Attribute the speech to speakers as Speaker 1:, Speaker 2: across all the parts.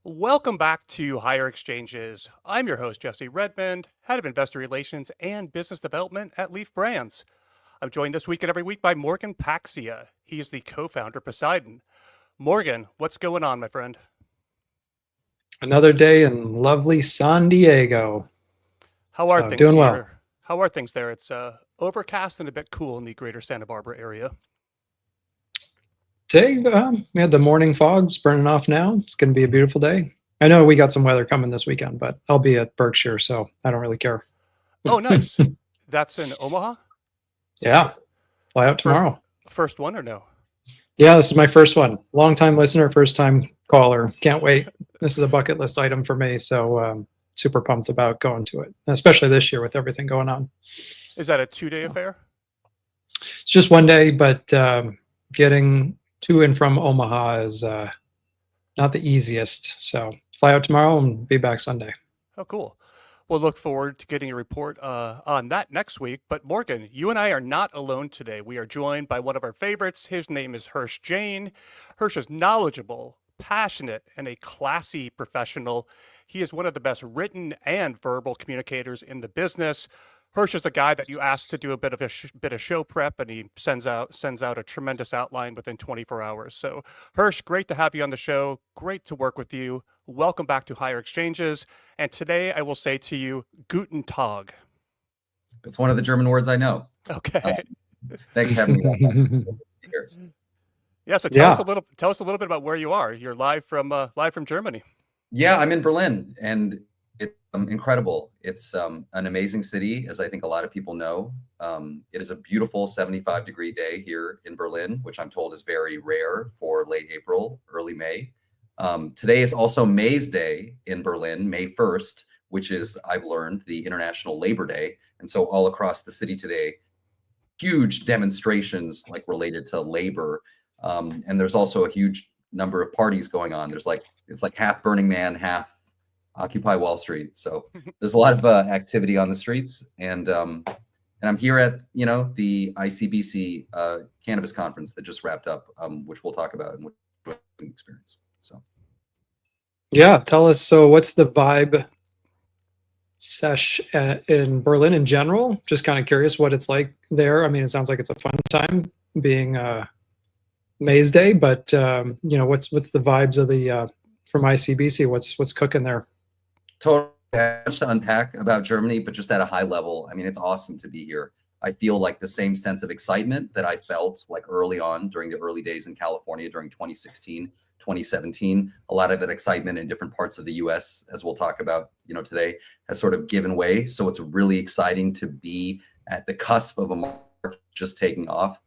Speaker 1: Welcome back to Higher Exchanges. I'm your host, Jesse Redmond, Head of Investor Relations and Business Development at Leaf Brands. I'm joined this week and every week by Morgan Paxia. He is the co-founder of Poseidon. Morgan, what's going on, my friend?
Speaker 2: Another day in lovely San Diego.
Speaker 1: How are
Speaker 2: So
Speaker 1: things
Speaker 2: doing well.
Speaker 1: here? How are things there? It's overcast and a bit cool in the greater Santa Barbara area.
Speaker 2: Today, we had the morning fogs burning off now. It's going to be a beautiful day. I know we got some weather coming this weekend, but I'll be at Berkshire, so I don't really care.
Speaker 1: Oh, nice. That's in Omaha?
Speaker 2: Yeah, fly out tomorrow.
Speaker 1: First one or no?
Speaker 2: Yeah, this is my first one. Long-time listener, first-time caller. Can't wait. This is a bucket list item for me, so super pumped about going to it, especially this year with everything going on.
Speaker 1: Is that a 2-day affair?
Speaker 2: It's just one day, but getting to and from Omaha is not the easiest. So fly out tomorrow and be back Sunday.
Speaker 1: Oh, cool. We'll look forward to getting a report on that next week. But Morgan, you and I are not alone today. We are joined by one of our favorites. His name is Hirsh Jain. Hirsh is knowledgeable, passionate, and a classy professional. He is one of the best written and verbal communicators in the business. Hirsh is a guy that you ask to do a bit of show prep, and he sends out a tremendous outline within 24 hours. So, Hirsh, great to have you on the show. Great to work with you. Welcome back to Higher Exchanges. And today, I will say to you, Guten Tag.
Speaker 3: It's one of the German words I know.
Speaker 1: Okay.
Speaker 3: Thanks for having me.
Speaker 1: Yeah. So tell us a little bit about where you are. You're live from Germany.
Speaker 3: Yeah, I'm in Berlin, and it's incredible. It's an amazing city, as I think a lot of people know. It is a beautiful 75-degree day here in Berlin, which I'm told is very rare for late April, early May. Today is also May's Day in Berlin, May 1st, which is, I've learned, the International Labor Day. And so all across the city today, huge demonstrations like related to labor. And there's also a huge number of parties going on. It's like half Burning Man, half Occupy Wall Street. So there's a lot of activity on the streets, and I'm here at the ICBC cannabis conference that just wrapped up, which we'll talk about and which experience. So
Speaker 2: yeah, tell us. So what's the vibe sesh in Berlin in general? Just kind of curious what it's like there. I mean, it sounds like it's a fun time being May's Day, but what's the vibes of the from ICBC? What's cooking there?
Speaker 3: Totally much to unpack about Germany, but just at a high level, I mean, it's awesome to be here. I feel like the same sense of excitement that I felt like early on during the early days in California during 2016, 2017. A lot of that excitement in different parts of the US, as we'll talk about, today, has sort of given way. So it's really exciting to be at the cusp of a market just taking off.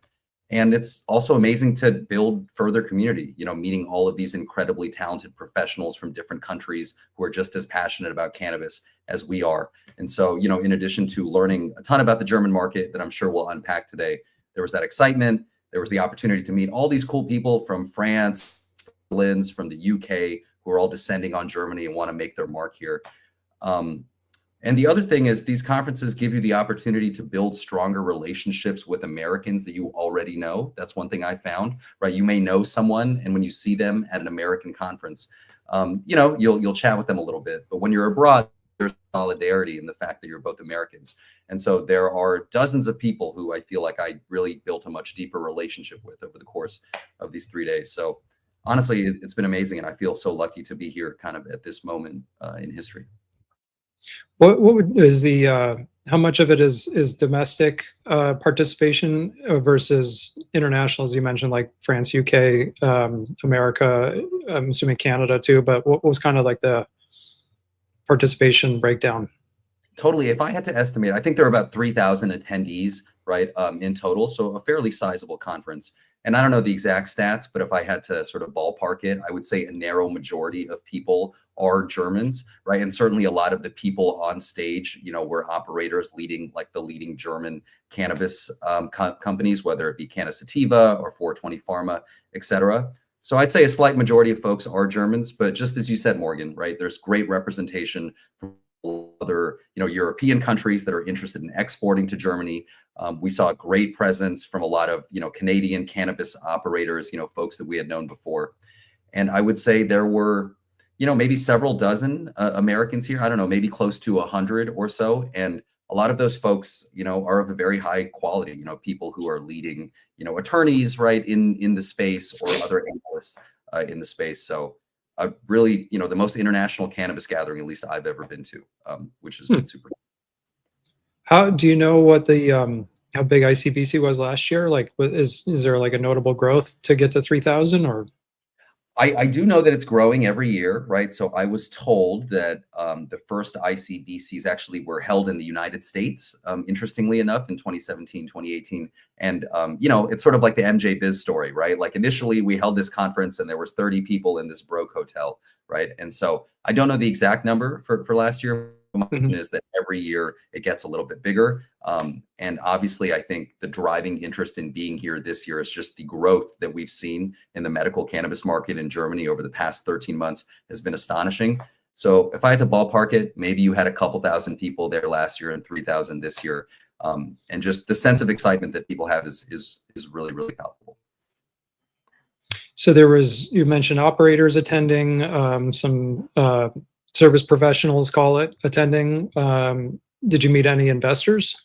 Speaker 3: And it's also amazing to build further community, meeting all of these incredibly talented professionals from different countries who are just as passionate about cannabis as we are. And so, in addition to learning a ton about the German market that I'm sure we'll unpack today, there was that excitement. There was the opportunity to meet all these cool people from France, from the UK, who are all descending on Germany and want to make their mark here. And the other thing is these conferences give you the opportunity to build stronger relationships with Americans that you already know. That's one thing I found, right? You may know someone, and when you see them at an American conference, you'll chat with them a little bit. But when you're abroad, there's solidarity in the fact that you're both Americans. And so there are dozens of people who I feel like I really built a much deeper relationship with over the course of these 3 days. So honestly, it's been amazing, and I feel so lucky to be here kind of at this moment in history.
Speaker 2: Is the how much of it is domestic participation versus international, as you mentioned, like France, UK, America, I'm assuming Canada too, but what was kind of like the participation breakdown?
Speaker 3: Totally. If I had to estimate, I think there are about 3,000 attendees, right, in total. So a fairly sizable conference. And I don't know the exact stats, but if I had to sort of ballpark it, I would say a narrow majority of people are Germans, right? And certainly a lot of the people on stage, were operators leading German cannabis companies, whether it be Canna Sativa or 420 Pharma, et cetera. So I'd say a slight majority of folks are Germans, but just as you said, Morgan, right, there's great representation from other, European countries that are interested in exporting to Germany. We saw a great presence from a lot of, Canadian cannabis operators, folks that we had known before. And I would say there were, maybe several dozen Americans here. I don't know, maybe close to 100 or so. And a lot of those folks, are of a very high quality, people who are leading, attorneys, right, in the space, or other analysts in the space. So really, the most international cannabis gathering, at least I've ever been to, which has been super.
Speaker 2: How do you know what the how big ICBC was last year? Like, is there like a notable growth to get to 3,000 or?
Speaker 3: I do know that it's growing every year, right? So I was told that the first ICBCs actually were held in the United States, interestingly enough, in 2017, 2018. And, it's sort of like the MJ Biz story, right? Like initially we held this conference and there was 30 people in this broke hotel, right? And so I don't know the exact number for last year. My opinion is that every year it gets a little bit bigger. And obviously, I think the driving interest in being here this year is just the growth that we've seen in the medical cannabis market in Germany over the past 13 months has been astonishing. So if I had to ballpark it, maybe you had a couple thousand people there last year and 3,000 this year. And just the sense of excitement that people have is really, really palpable.
Speaker 2: So you mentioned operators attending, some service professionals, call it, attending. Did you meet any investors?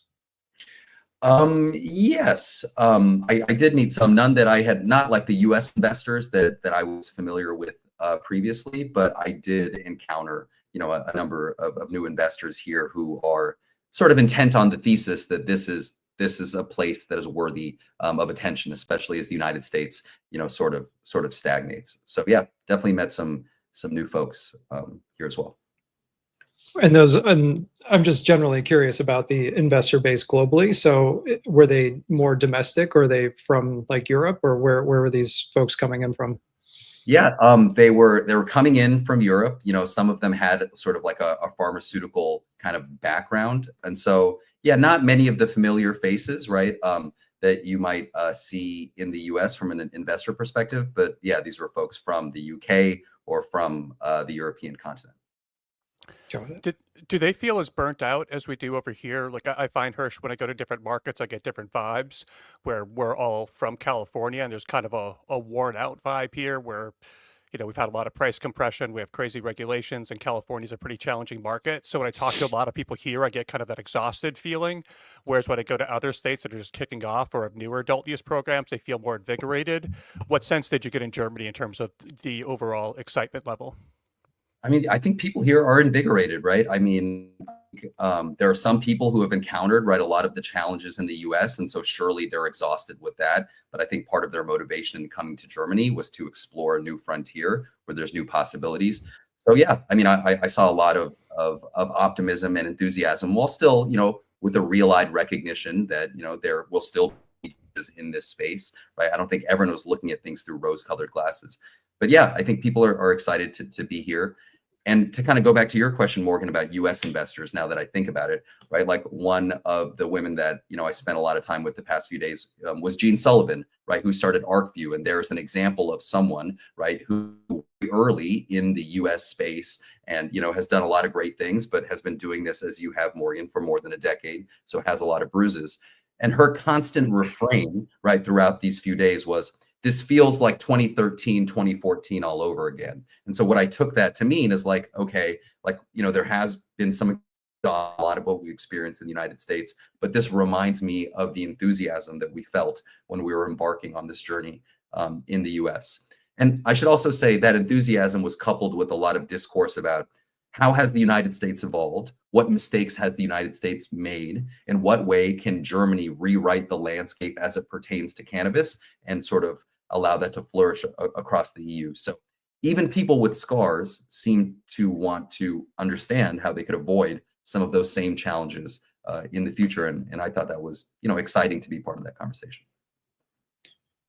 Speaker 3: Yes, I did meet some, none that I had, not like the US investors that I was familiar with previously, but I did encounter, a number of new investors here who are sort of intent on the thesis that this is a place that is worthy of attention, especially as the United States, sort of stagnates. So yeah, definitely met some new folks here as well.
Speaker 2: And I'm just generally curious about the investor base globally. So were they more domestic, or are they from like Europe, or where were these folks coming in from?
Speaker 3: Yeah, they were coming in from Europe. Some of them had sort of like a pharmaceutical kind of background, and so yeah, not many of the familiar faces, right, that you might see in the US from an investor perspective. But yeah, these were folks from the UK or from the European continent.
Speaker 1: Do they feel as burnt out as we do over here? Like I find, Hirsch, when I go to different markets, I get different vibes where we're all from California and there's kind of a worn out vibe here where, we've had a lot of price compression. We have crazy regulations, and California's a pretty challenging market. So when I talk to a lot of people here, I get kind of that exhausted feeling. Whereas when I go to other states that are just kicking off or have newer adult use programs, they feel more invigorated. What sense did you get in Germany in terms of the overall excitement level?
Speaker 3: I mean, I think people here are invigorated, right? I mean, there are some people who have encountered, right, a lot of the challenges in the US. And so surely they're exhausted with that. But I think part of their motivation in coming to Germany was to explore a new frontier where there's new possibilities. So yeah, I mean, I saw a lot of optimism and enthusiasm, while still, with a real-eyed recognition that, there will still be changes in this space, right? I don't think everyone was looking at things through rose-colored glasses. But yeah, I think people are excited to be here. And to kind of go back to your question, Morgan, about US investors, now that I think about it, right? Like one of the women that, I spent a lot of time with the past few days was Jean Sullivan, right? Who started ArcView. And there's an example of someone, right, who early in the US space and, has done a lot of great things, but has been doing this, as you have, Morgan, for more than a decade. So has a lot of bruises. And her constant refrain, right, throughout these few days was, this feels like 2013, 2014 all over again. And so what I took that to mean is like, okay, like, there has been a lot of what we experienced in the United States, but this reminds me of the enthusiasm that we felt when we were embarking on this journey in the US. And I should also say that enthusiasm was coupled with a lot of discourse about how has the United States evolved? What mistakes has the United States made? In what way can Germany rewrite the landscape as it pertains to cannabis and sort of allow that to flourish across the EU? So even people with scars seem to want to understand how they could avoid some of those same challenges in the future. And I thought that was, exciting to be part of that conversation.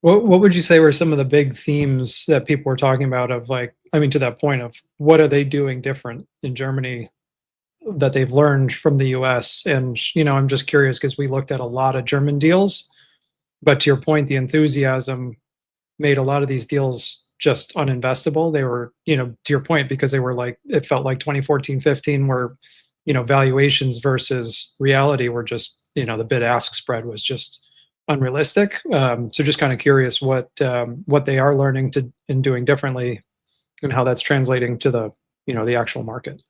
Speaker 2: What would you say were some of the big themes that people were talking about, of like, I mean, to that point of what are they doing different in Germany that they've learned from the US? And, I'm just curious because we looked at a lot of German deals, but to your point, the enthusiasm made a lot of these deals just uninvestable. They were, to your point, because they were like, it felt like 2014, 15 where, valuations versus reality were just, the bid ask spread was just unrealistic. So just kind of curious what they are learning and doing differently, and how that's translating to the the actual market.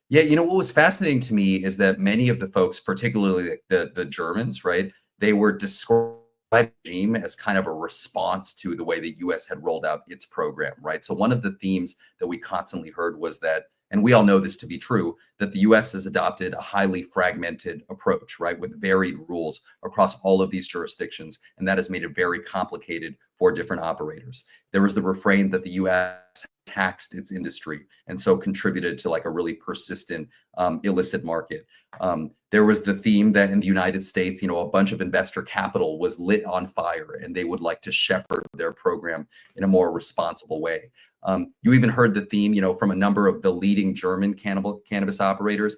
Speaker 3: Yeah, what was fascinating to me is that many of the folks, particularly the Germans, right, they were described the regime as kind of a response to the way the US had rolled out its program, right? So one of the themes that we constantly heard was that, and we all know this to be true, that the US has adopted a highly fragmented approach, right, with varied rules across all of these jurisdictions. And that has made it very complicated for different operators. There was the refrain that the US taxed its industry and so contributed to like a really persistent illicit market. There was the theme that in the United States, a bunch of investor capital was lit on fire and they would like to shepherd their program in a more responsible way. You even heard the theme, from a number of the leading German cannabis operators,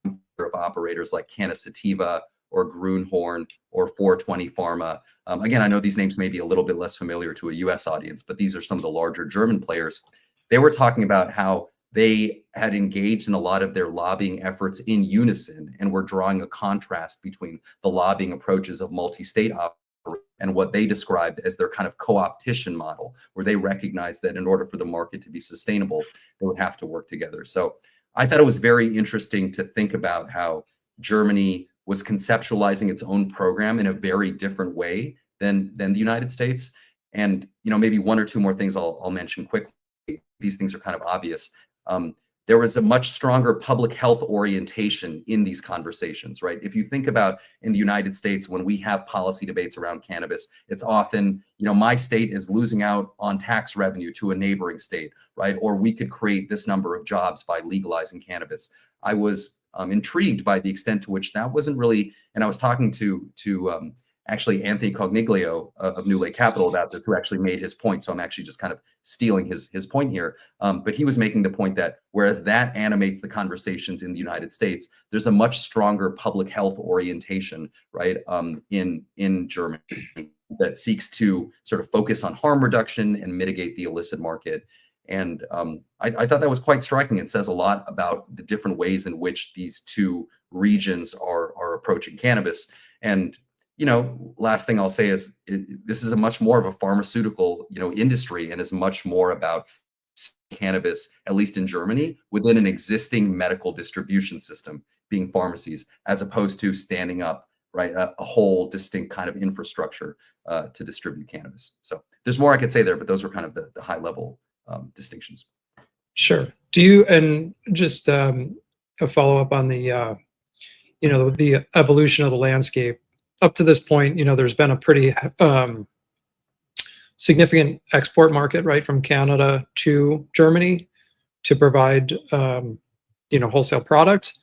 Speaker 3: of operators like Cannasativa or Grünhorn or 420 Pharma. Again, I know these names may be a little bit less familiar to a US audience, but these are some of the larger German players. They were talking about how they had engaged in a lot of their lobbying efforts in unison and were drawing a contrast between the lobbying approaches of multi-state operators and what they described as their kind of co-opetition model, where they recognized that in order for the market to be sustainable, they would have to work together. So I thought it was very interesting to think about how Germany was conceptualizing its own program in a very different way than the United States. And maybe one or two more things I'll mention quickly. These things are kind of obvious. There was a much stronger public health orientation in these conversations, right? If you think about in the United States, when we have policy debates around cannabis, it's often, my state is losing out on tax revenue to a neighboring state, right? Or we could create this number of jobs by legalizing cannabis. I was intrigued by the extent to which that wasn't really, and I was talking to actually Anthony Cogniglio of New Lake Capital about this, who actually made his point. So I'm actually just kind of stealing his point here. But he was making the point that whereas that animates the conversations in the United States, there's a much stronger public health orientation, right, in Germany that seeks to sort of focus on harm reduction and mitigate the illicit market. And I thought that was quite striking. It says a lot about the different ways in which these two regions are approaching cannabis. And last thing I'll say is this is a much more of a pharmaceutical, industry, and is much more about cannabis, at least in Germany, within an existing medical distribution system, being pharmacies, as opposed to standing up, right, a whole distinct kind of infrastructure to distribute cannabis. So there's more I could say there, but those are kind of the high level distinctions.
Speaker 2: Sure. Do you, and just a follow up on the, the evolution of the landscape. Up to this point, there's been a pretty significant export market, right, from Canada to Germany to provide, wholesale product.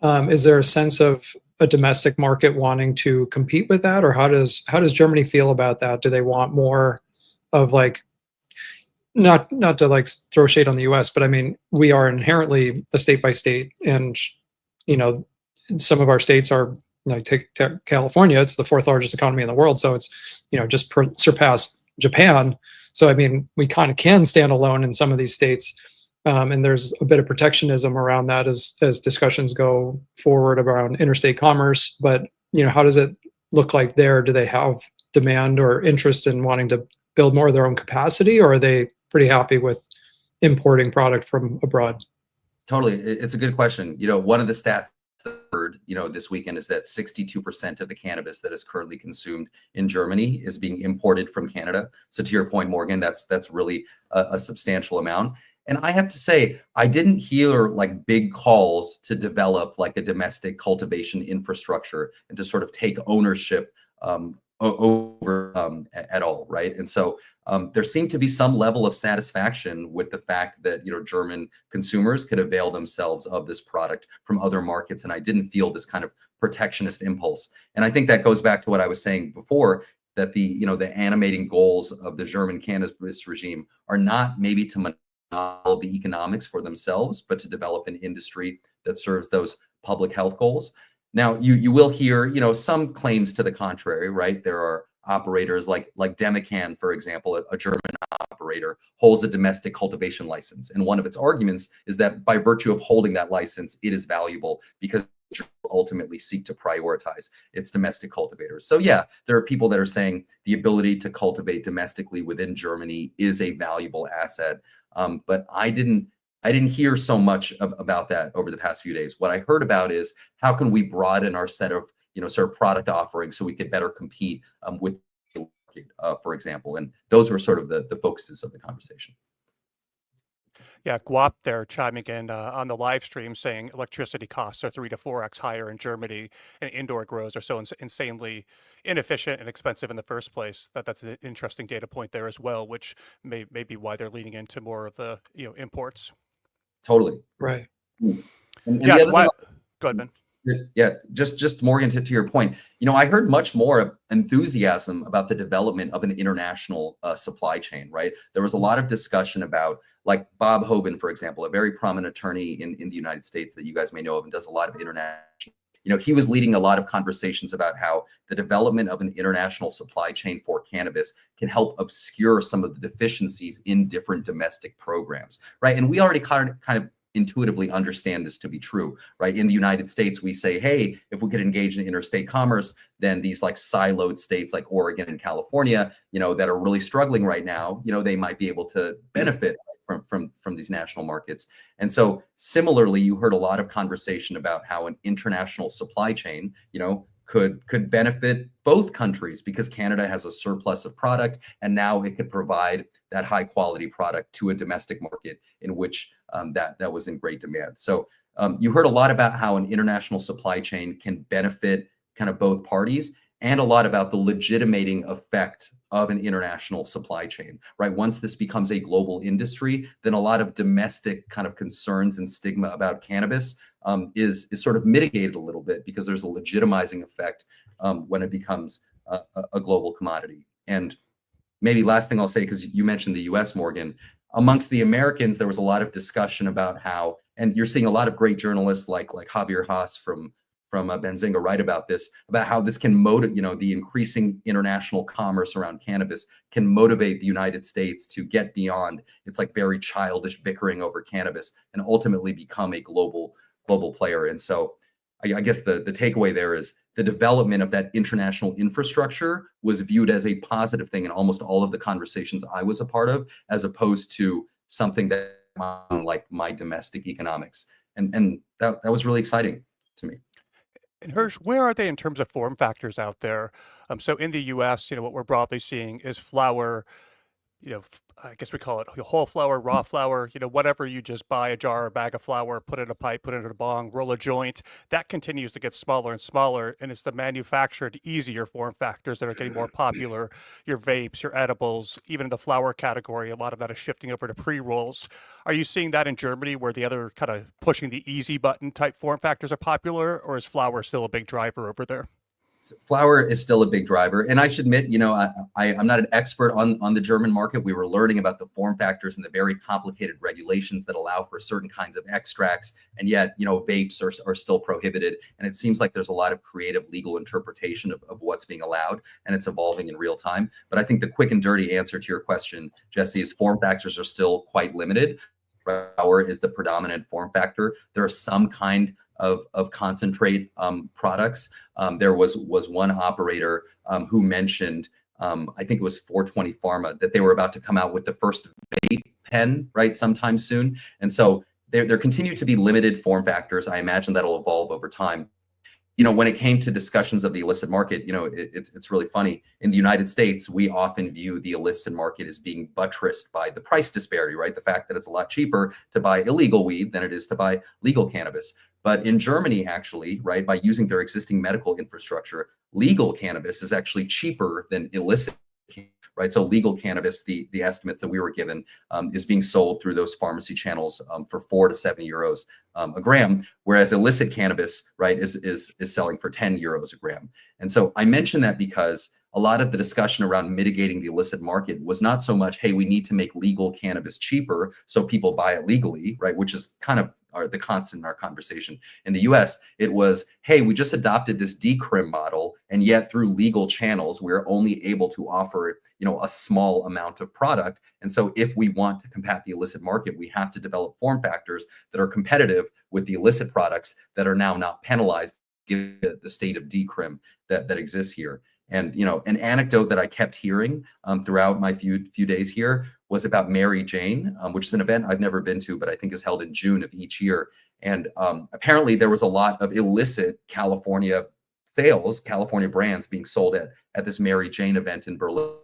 Speaker 2: Is there a sense of a domestic market wanting to compete with that, or how does Germany feel about that? Do they want more of like, not to like throw shade on the US, but I mean, we are inherently a state by state, and some of our states are, take California, it's the fourth largest economy in the world, so it's just surpassed Japan. So I mean, we kind of can stand alone in some of these states, and there's a bit of protectionism around that as discussions go forward around interstate commerce. But how does it look like there? Do they have demand or interest in wanting to build more of their own capacity, or are they pretty happy with importing product from abroad?
Speaker 3: Totally, it's a good question. One of the stats heard, this weekend is that 62% of the cannabis that is currently consumed in Germany is being imported from Canada. So to your point, Morgan, that's really a substantial amount. And I have to say, I didn't hear like big calls to develop like a domestic cultivation infrastructure and to sort of take ownership over at all, right? And so there seemed to be some level of satisfaction with the fact that German consumers could avail themselves of this product from other markets, and I didn't feel this kind of protectionist impulse. And I think that goes back to what I was saying before, that the animating goals of the German cannabis regime are not maybe to monopolize the economics for themselves, but to develop an industry that serves those public health goals. Now, you will hear, some claims to the contrary, right? There are operators like Demican, for example, a German operator, holds a domestic cultivation license. And one of its arguments is that by virtue of holding that license, it is valuable because it will ultimately seek to prioritize its domestic cultivators. So yeah, there are people that are saying the ability to cultivate domestically within Germany is a valuable asset. But I didn't I didn't hear so much about that over the past few days. What I heard about is how can we broaden our set of, sort of product offerings so we could better compete with the market, for example. And those were sort of the focuses of the conversation.
Speaker 1: Yeah, Guap there chiming in on the live stream saying electricity costs are 3 to 4x higher in Germany, and indoor grows are so insanely inefficient and expensive in the first place. That's an interesting data point there as well, which may be why they're leaning into more of the imports.
Speaker 3: Totally.
Speaker 2: Right.
Speaker 3: And
Speaker 1: Yeah,
Speaker 3: the other thing,
Speaker 1: go ahead, Ben.
Speaker 3: yeah, just Morgan, to your point, I heard much more enthusiasm about the development of an international supply chain, right? There was a lot of discussion about, like Bob Hoban, for example, a very prominent attorney in the United States that you guys may know of and does a lot of international. He was leading a lot of conversations about how the development of an international supply chain for cannabis can help obscure some of the deficiencies in different domestic programs, right? And we already kind of intuitively understand this to be true, right? In the United States, we say, hey, if we could engage in interstate commerce, then these like siloed states like Oregon and California, that are really struggling right now, they might be able to benefit from these national markets. And so similarly, you heard a lot of conversation about how an international supply chain, could benefit both countries because Canada has a surplus of product, and now it could provide that high quality product to a domestic market in which that was in great demand. So you heard a lot about how an international supply chain can benefit kind of both parties, and a lot about the legitimating effect of an international supply chain, right? Once this becomes a global industry, then a lot of domestic kind of concerns and stigma about cannabis is sort of mitigated a little bit because there's a legitimizing effect when it becomes a global commodity. And maybe last thing I'll say, because you mentioned the US, Morgan, amongst the Americans, there was a lot of discussion about how, and you're seeing a lot of great journalists like Javier Haas from Benzinga write about this, about how this can motivate, the increasing international commerce around cannabis can motivate the United States to get beyond its like very childish bickering over cannabis and ultimately become a global player. And so I guess the takeaway there is the development of that international infrastructure was viewed as a positive thing in almost all of the conversations I was a part of, as opposed to something that like my domestic economics. And that was really exciting to me.
Speaker 1: And Hirsch, where are they in terms of form factors out there? So in the US, what we're broadly seeing is flower, I guess we call it whole flower, raw flower, whatever you just buy a jar or bag of flour, put it in a pipe, put it in a bong, roll a joint, that continues to get smaller and smaller. And it's the manufactured, easier form factors that are getting more popular. Your vapes, your edibles, even in the flower category, a lot of that is shifting over to pre-rolls. Are you seeing that in Germany where the other kind of pushing the easy button type form factors are popular, or is flower still a big driver over there?
Speaker 3: Flower is still a big driver. And I should admit, I'm not an expert on the German market. We were learning about the form factors and the very complicated regulations that allow for certain kinds of extracts. And yet, vapes are still prohibited. And it seems like there's a lot of creative legal interpretation of what's being allowed, and it's evolving in real time. But I think the quick and dirty answer to your question, Jesse, is form factors are still quite limited. Flower is the predominant form factor. There are some kind of concentrate products. There was one operator who mentioned, I think it was 420 Pharma, that they were about to come out with the first vape pen, right, sometime soon. And so there continue to be limited form factors. I imagine that'll evolve over time. When it came to discussions of the illicit market, it's really funny. In the United States, we often view the illicit market as being buttressed by the price disparity, right? The fact that it's a lot cheaper to buy illegal weed than it is to buy legal cannabis. But in Germany, actually, right, by using their existing medical infrastructure, legal cannabis is actually cheaper than illicit, right? So legal cannabis, the estimates that we were given, is being sold through those pharmacy channels for 4 to 7 euros a gram, whereas illicit cannabis, right, is selling for 10 euros a gram. And so I mention that because a lot of the discussion around mitigating the illicit market was not so much, hey, we need to make legal cannabis cheaper so people buy it legally, right, which is kind of the constant in our conversation. In the US, it was, hey, we just adopted this decrim model, and yet through legal channels, we're only able to offer, a small amount of product. And so if we want to combat the illicit market, we have to develop form factors that are competitive with the illicit products that are now not penalized given the state of decrim that exists here. And an anecdote that I kept hearing throughout my few days here was about Mary Jane, which is an event I've never been to, but I think is held in June of each year. And apparently there was a lot of illicit California sales, California brands being sold at this Mary Jane event in Berlin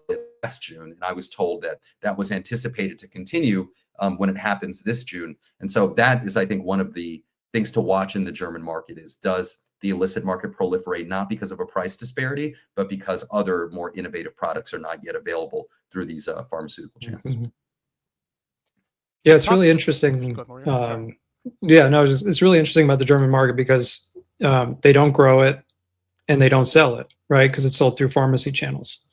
Speaker 3: last June. And I was told that that was anticipated to continue when it happens this June. And so that is, I think, one of the things to watch in the German market is, does the illicit market proliferate, not because of a price disparity, but because other more innovative products are not yet available through these pharmaceutical channels.
Speaker 2: Mm-hmm. Yeah, it's really interesting. Yeah, no, it's really interesting about the German market because they don't grow it and they don't sell it, right? Because it's sold through pharmacy channels.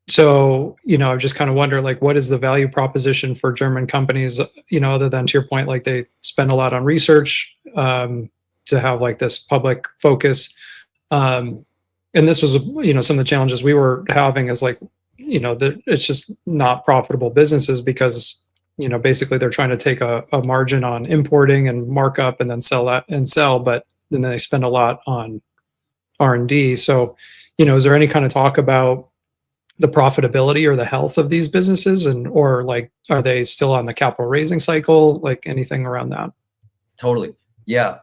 Speaker 2: So, I just kind of wonder, like, what is the value proposition for German companies, other than, to your point, like they spend a lot on research to have like this public focus. And this was, some of the challenges we were having is like, it's just not profitable businesses because, basically they're trying to take a margin on importing and markup and then sell, but then they spend a lot on R&D. So, is there any kind of talk about the profitability or the health of these businesses, or like, are they still on the capital raising cycle? Like anything around that?
Speaker 3: Totally. Yeah.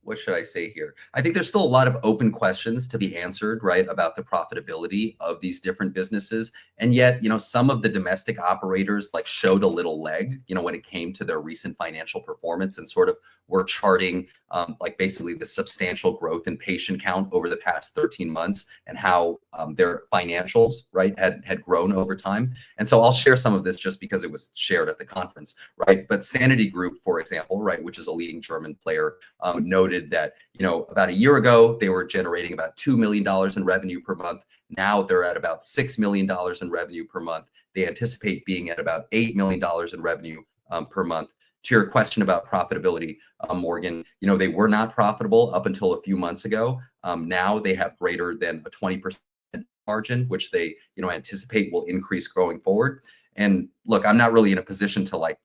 Speaker 3: What should I say here? I think there's still a lot of open questions to be answered, right, about the profitability of these different businesses. And yet, some of the domestic operators like showed a little leg, when it came to their recent financial performance, and sort of were charting like basically the substantial growth in patient count over the past 13 months and how their financials, right, had grown over time. And so I'll share some of this just because it was shared at the conference, right? But Sanity Group, for example, right, which is a leading German player, noted that, about a year ago, they were generating about $2 million in revenue per month. Now they're at about $6 million in revenue per month. They anticipate being at about $8 million in revenue per month. To your question about profitability, Morgan, they were not profitable up until a few months ago. Now they have greater than a 20% margin, which they, anticipate will increase going forward. And look, I'm not really in a position to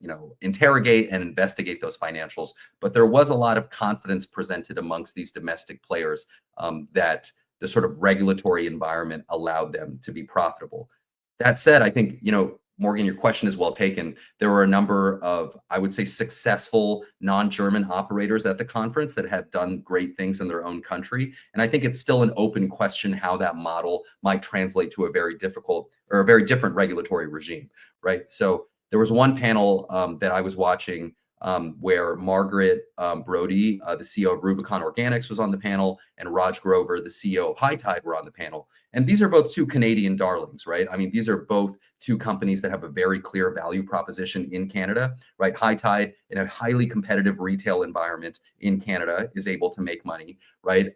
Speaker 3: interrogate and investigate those financials, but there was a lot of confidence presented amongst these domestic players that the sort of regulatory environment allowed them to be profitable. That said, I think, Morgan, your question is well taken. There were a number of, I would say, successful non-German operators at the conference that have done great things in their own country. And I think it's still an open question how that model might translate to a very difficult or a very different regulatory regime, right? So there was one panel that I was watching where Margaret Brody, the CEO of Rubicon Organics, was on the panel, and Raj Grover, the CEO of High Tide, were on the panel. And these are both two Canadian darlings, right? I mean, these are both two companies that have a very clear value proposition in Canada, right? High Tide, in a highly competitive retail environment in Canada, is able to make money, right?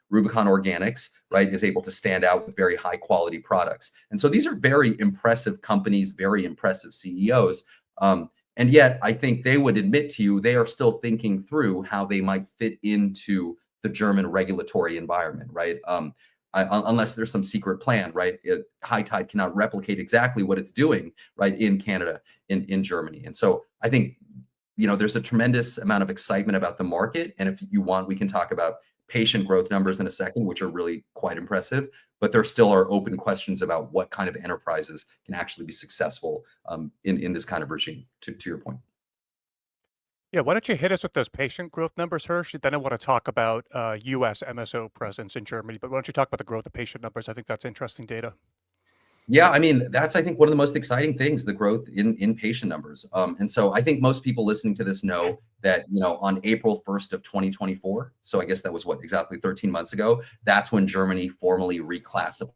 Speaker 3: Rubicon Organics, right, is able to stand out with very high quality products. And so these are very impressive companies, very impressive CEOs. And yet, I think they would admit to you, they are still thinking through how they might fit into the German regulatory environment, right? Unless there's some secret plan, right? High Tide cannot replicate exactly what it's doing, right, in Canada, in Germany. And so I think, there's a tremendous amount of excitement about the market. And if you want, we can talk about patient growth numbers in a second, which are really quite impressive. But there still are open questions about what kind of enterprises can actually be successful in this kind of regime, to your point.
Speaker 1: Yeah, why don't you hit us with those patient growth numbers, Hirsh? Then I want to talk about U.S. MSO presence in Germany. But why don't you talk about the growth of patient numbers? I think that's interesting data.
Speaker 3: Yeah, I mean, that's, I think, one of the most exciting things, the growth in patient numbers. And so I think most people listening to this know that, on April 1st of 2024, so I guess that was exactly 13 months ago, that's when Germany formally reclassified,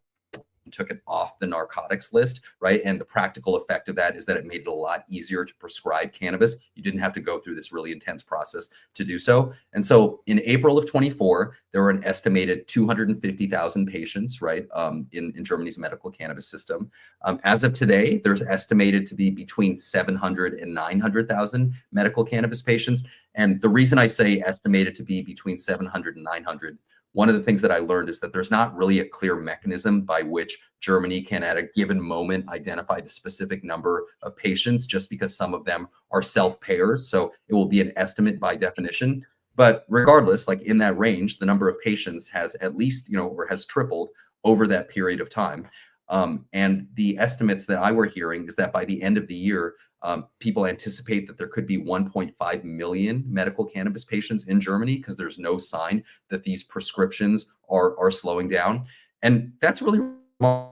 Speaker 3: took it off the narcotics list, right? And the practical effect of that is that it made it a lot easier to prescribe cannabis. You didn't have to go through this really intense process to do so. And so in April of 24, there were an estimated 250,000 patients, right, in Germany's medical cannabis system. As of today, there's estimated to be between 700 and 900,000 medical cannabis patients. And the reason I say estimated to be between 700 and 900, one of the things that I learned is that there's not really a clear mechanism by which Germany can, at a given moment, identify the specific number of patients, just because some of them are self-payers. So it will be an estimate by definition. But regardless, like in that range, the number of patients has at least, or has tripled over that period of time. And the estimates that I were hearing is that by the end of the year, people anticipate that there could be 1.5 million medical cannabis patients in Germany because there's no sign that these prescriptions are slowing down. And that's really,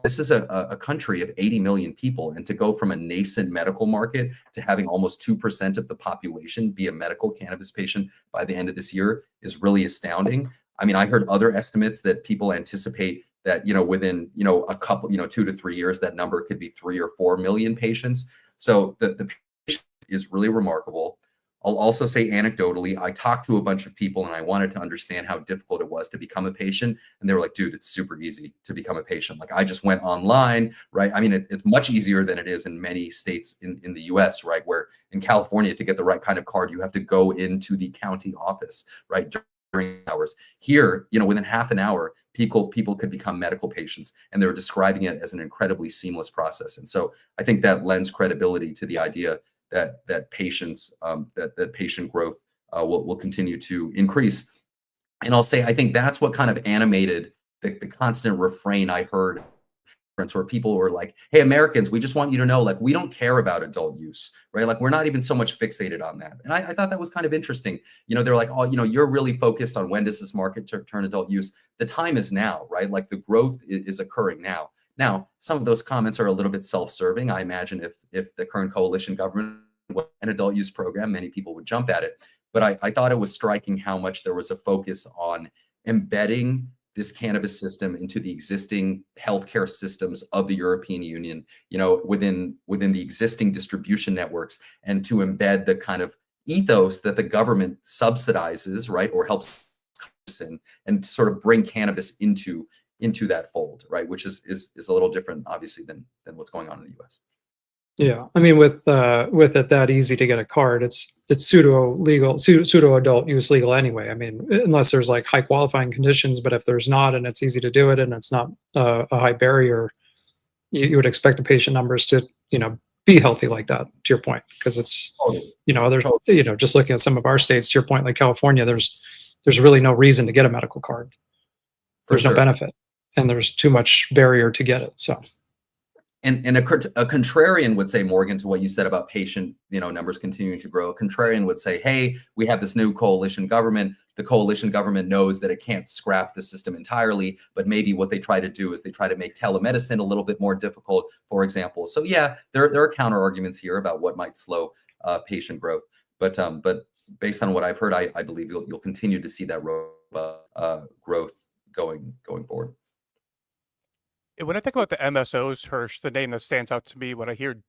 Speaker 3: this is a country of 80 million people. And to go from a nascent medical market to having almost 2% of the population be a medical cannabis patient by the end of this year is really astounding. I mean, I heard other estimates that people anticipate that, within, a couple, 2 to 3 years, that number could be 3 or 4 million patients. So the patient is really remarkable. I'll also say anecdotally, I talked to a bunch of people and I wanted to understand how difficult it was to become a patient. And they were like, dude, it's super easy to become a patient. Like, I just went online, right? I mean, it's much easier than it is in many states in the US, right? Where in California, to get the right kind of card, you have to go into the county office, right? During hours. Here, within half an hour, people could become medical patients, and they were describing it as an incredibly seamless process. And so I think that lends credibility to the idea that patients, that patient growth will continue to increase. And I'll say, I think that's what kind of animated the constant refrain I heard, where people were like, hey, Americans, we just want you to know, like, we don't care about adult use, right? Like, we're not even so much fixated on that. And I thought that was kind of interesting. They're like, oh, you're really focused on when does this market turn adult use? The time is now, right? Like, the growth is occurring now. Now, some of those comments are a little bit self-serving. I imagine if the current coalition government was an adult use program, many people would jump at it. But I thought it was striking how much there was a focus on embedding this cannabis system into the existing healthcare systems of the European Union, within the existing distribution networks, and to embed the kind of ethos that the government subsidizes, right, or helps in, and sort of bring cannabis into that fold, right, which is a little different, obviously, than what's going on in the US.
Speaker 2: Yeah, I mean, with it that easy to get a card, it's pseudo adult use legal anyway. I mean, unless there's like high qualifying conditions, but if there's not, and it's easy to do it, and it's not a high barrier, you would expect the patient numbers to be healthy like that. To your point, because it's just looking at some of our states. To your point, like California, there's really no reason to get a medical card. There's no benefit, and there's too much barrier to get it. So.
Speaker 3: And a contrarian would say, Morgan, to what you said about patient numbers continuing to grow, a contrarian would say, hey, we have this new coalition government. The coalition government knows that it can't scrap the system entirely, but maybe what they try to do is they try to make telemedicine a little bit more difficult, for example. So yeah, there are counter arguments here about what might slow patient growth. But based on what I've heard, I believe you'll continue to see that growth going forward.
Speaker 1: When I think about the MSOs, Hirsch, the name that stands out to me when I hear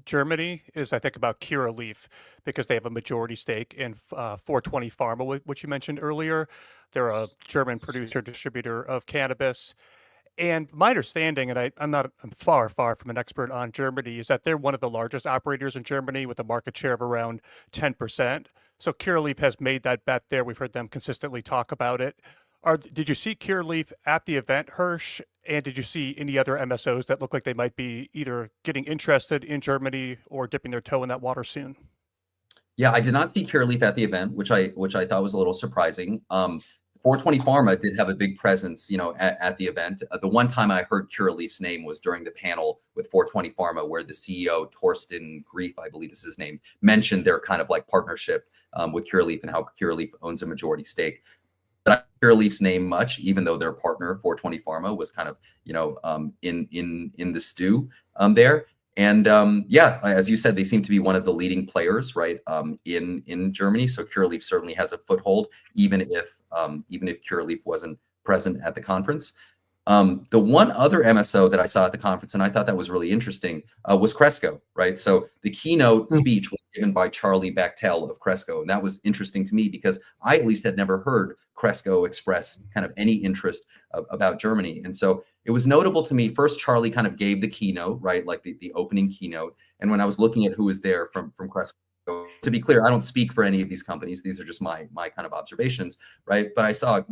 Speaker 1: Germany is I think about Curaleaf, because they have a majority stake in 420 Pharma, which you mentioned earlier. They're a German producer, distributor of cannabis. And my understanding, and I'm far from an expert on Germany, is that they're one of the largest operators in Germany with a market share of around 10%. So Curaleaf has made that bet there. We've heard them consistently talk about it. Did you see Curaleaf at the event, Hirsch? And did you see any other MSOs that look like they might be either getting interested in Germany or dipping their toe in that water soon?
Speaker 3: Yeah, I did not see Curaleaf at the event, which I thought was a little surprising. 420 Pharma did have a big presence, at the event. The one time I heard Curaleaf's name was during the panel with 420 Pharma, where the CEO, Torsten Grief, I believe is his name, mentioned their kind of like partnership with Curaleaf and how Curaleaf owns a majority stake. But I hear Curaleaf's name much, even though their partner, 420 Pharma, was kind of, in the stew there. And yeah, as you said, they seem to be one of the leading players, right, in Germany. So Curaleaf certainly has a foothold, even if Curaleaf wasn't present at the conference. The one other MSO that I saw at the conference, and I thought that was really interesting, was Cresco, right? So the keynote speech was given by Charlie Bechtel of Cresco. And that was interesting to me because I at least had never heard Cresco express kind of any interest about Germany. And so it was notable to me. First, Charlie kind of gave the keynote, right? Like the opening keynote. And when I was looking at who was there from Cresco, to be clear, I don't speak for any of these companies. These are just my kind of observations, right? But I saw,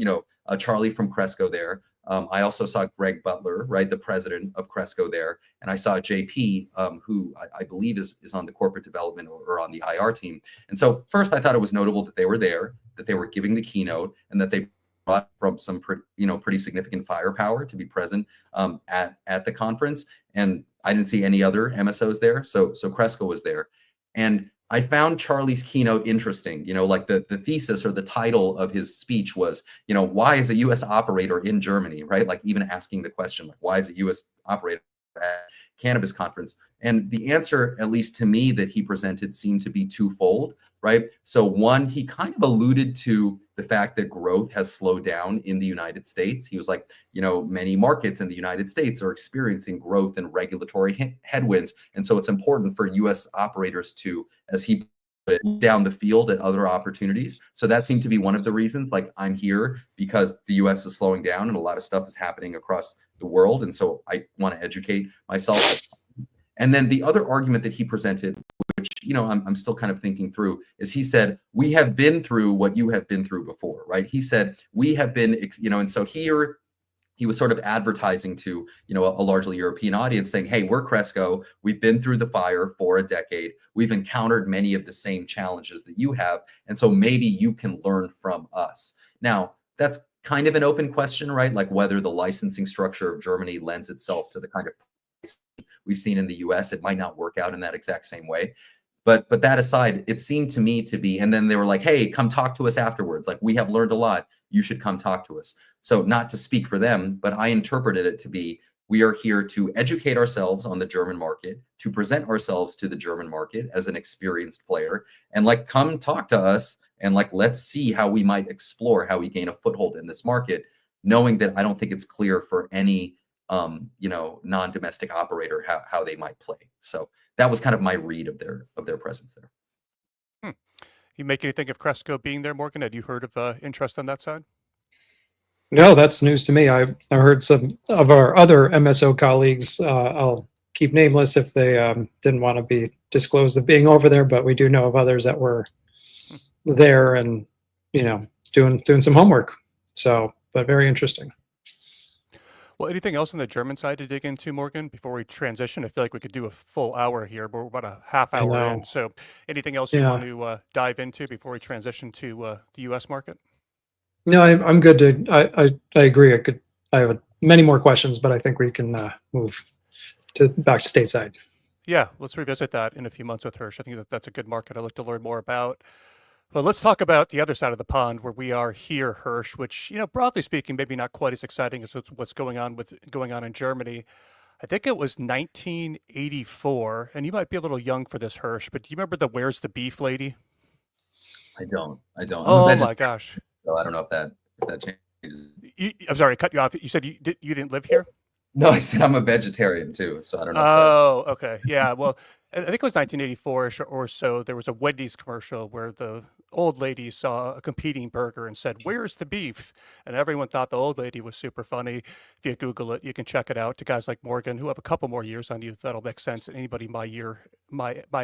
Speaker 3: Charlie from Cresco there. I also saw Greg Butler, right, the president of Cresco there. And I saw JP, who I believe is on the corporate development or on the IR team. And so first, I thought it was notable that they were there, that they were giving the keynote, and that they brought from some pretty significant firepower to be present at the conference. And I didn't see any other MSOs there. So Cresco was there. And I found Charlie's keynote interesting. Like the thesis or the title of his speech was, why is a US operator in Germany, right? Like even asking the question, like, why is a US operator at cannabis conference? And the answer, at least to me, that he presented seemed to be twofold, right? So one, he kind of alluded to the fact that growth has slowed down in the United States. He was like, many markets in the United States are experiencing growth and regulatory headwinds. And so it's important for US operators to, as he put it, down the field at other opportunities. So that seemed to be one of the reasons, like, I'm here because the US is slowing down and a lot of stuff is happening across the world. And so I want to educate myself. And then the other argument that he presented, which, I'm still kind of thinking through, is he said, we have been through what you have been through before, right? He said, we have been, and so here he was sort of advertising to, a largely European audience saying, hey, we're Cresco. We've been through the fire for a decade. We've encountered many of the same challenges that you have. And so maybe you can learn from us. Now, that's kind of an open question, right? Like whether the licensing structure of Germany lends itself to the kind of we've seen in the US. It might not work out in that exact same way. But that aside, it seemed to me to be, and then they were like, hey, come talk to us afterwards. Like, we have learned a lot. You should come talk to us. So not to speak for them, but I interpreted it to be, we are here to educate ourselves on the German market, to present ourselves to the German market as an experienced player, and like, come talk to us and like, let's see how we might explore how we gain a foothold in this market, knowing that I don't think it's clear for any non-domestic operator how they might play. So that was kind of my read of their presence there.
Speaker 1: You make anything of Cresco being there, Morgan? Had you heard of interest on that side?
Speaker 2: No, that's news to me. I heard some of our other MSO colleagues, I'll keep nameless if they didn't want to be disclosed of being over there, but we do know of others that were there and, doing some homework. So, but very interesting.
Speaker 1: Well, anything else on the German side to dig into, Morgan, before we transition? I feel like we could do a full hour here, but we're about a half hour in. So anything else you want to dive into before we transition to the U.S. market?
Speaker 2: No, I'm good to, I agree. I have many more questions, but I think we can move back to stateside.
Speaker 1: Yeah, let's revisit that in a few months with Hirsh. I think that's a good market I'd like to learn more about. Well, let's talk about the other side of the pond where we are here, Hirsh, which, broadly speaking, maybe not quite as exciting as what's going on in Germany. I think it was 1984, and you might be a little young for this, Hirsh, but do you remember the Where's the Beef lady?
Speaker 3: I don't.
Speaker 1: Oh my gosh.
Speaker 3: So I don't know if that changes.
Speaker 1: I'm sorry, I cut you off. You said you didn't live here?
Speaker 3: No, I said I'm a vegetarian too, so I don't know.
Speaker 1: Oh, okay. Yeah, well, I think it was 1984-ish or so. There was a Wendy's commercial where the old lady saw a competing burger and said, "Where's the beef?" And everyone thought the old lady was super funny. If you Google it, you can check it out. To guys like Morgan, who have a couple more years on you, that'll make sense. Anybody my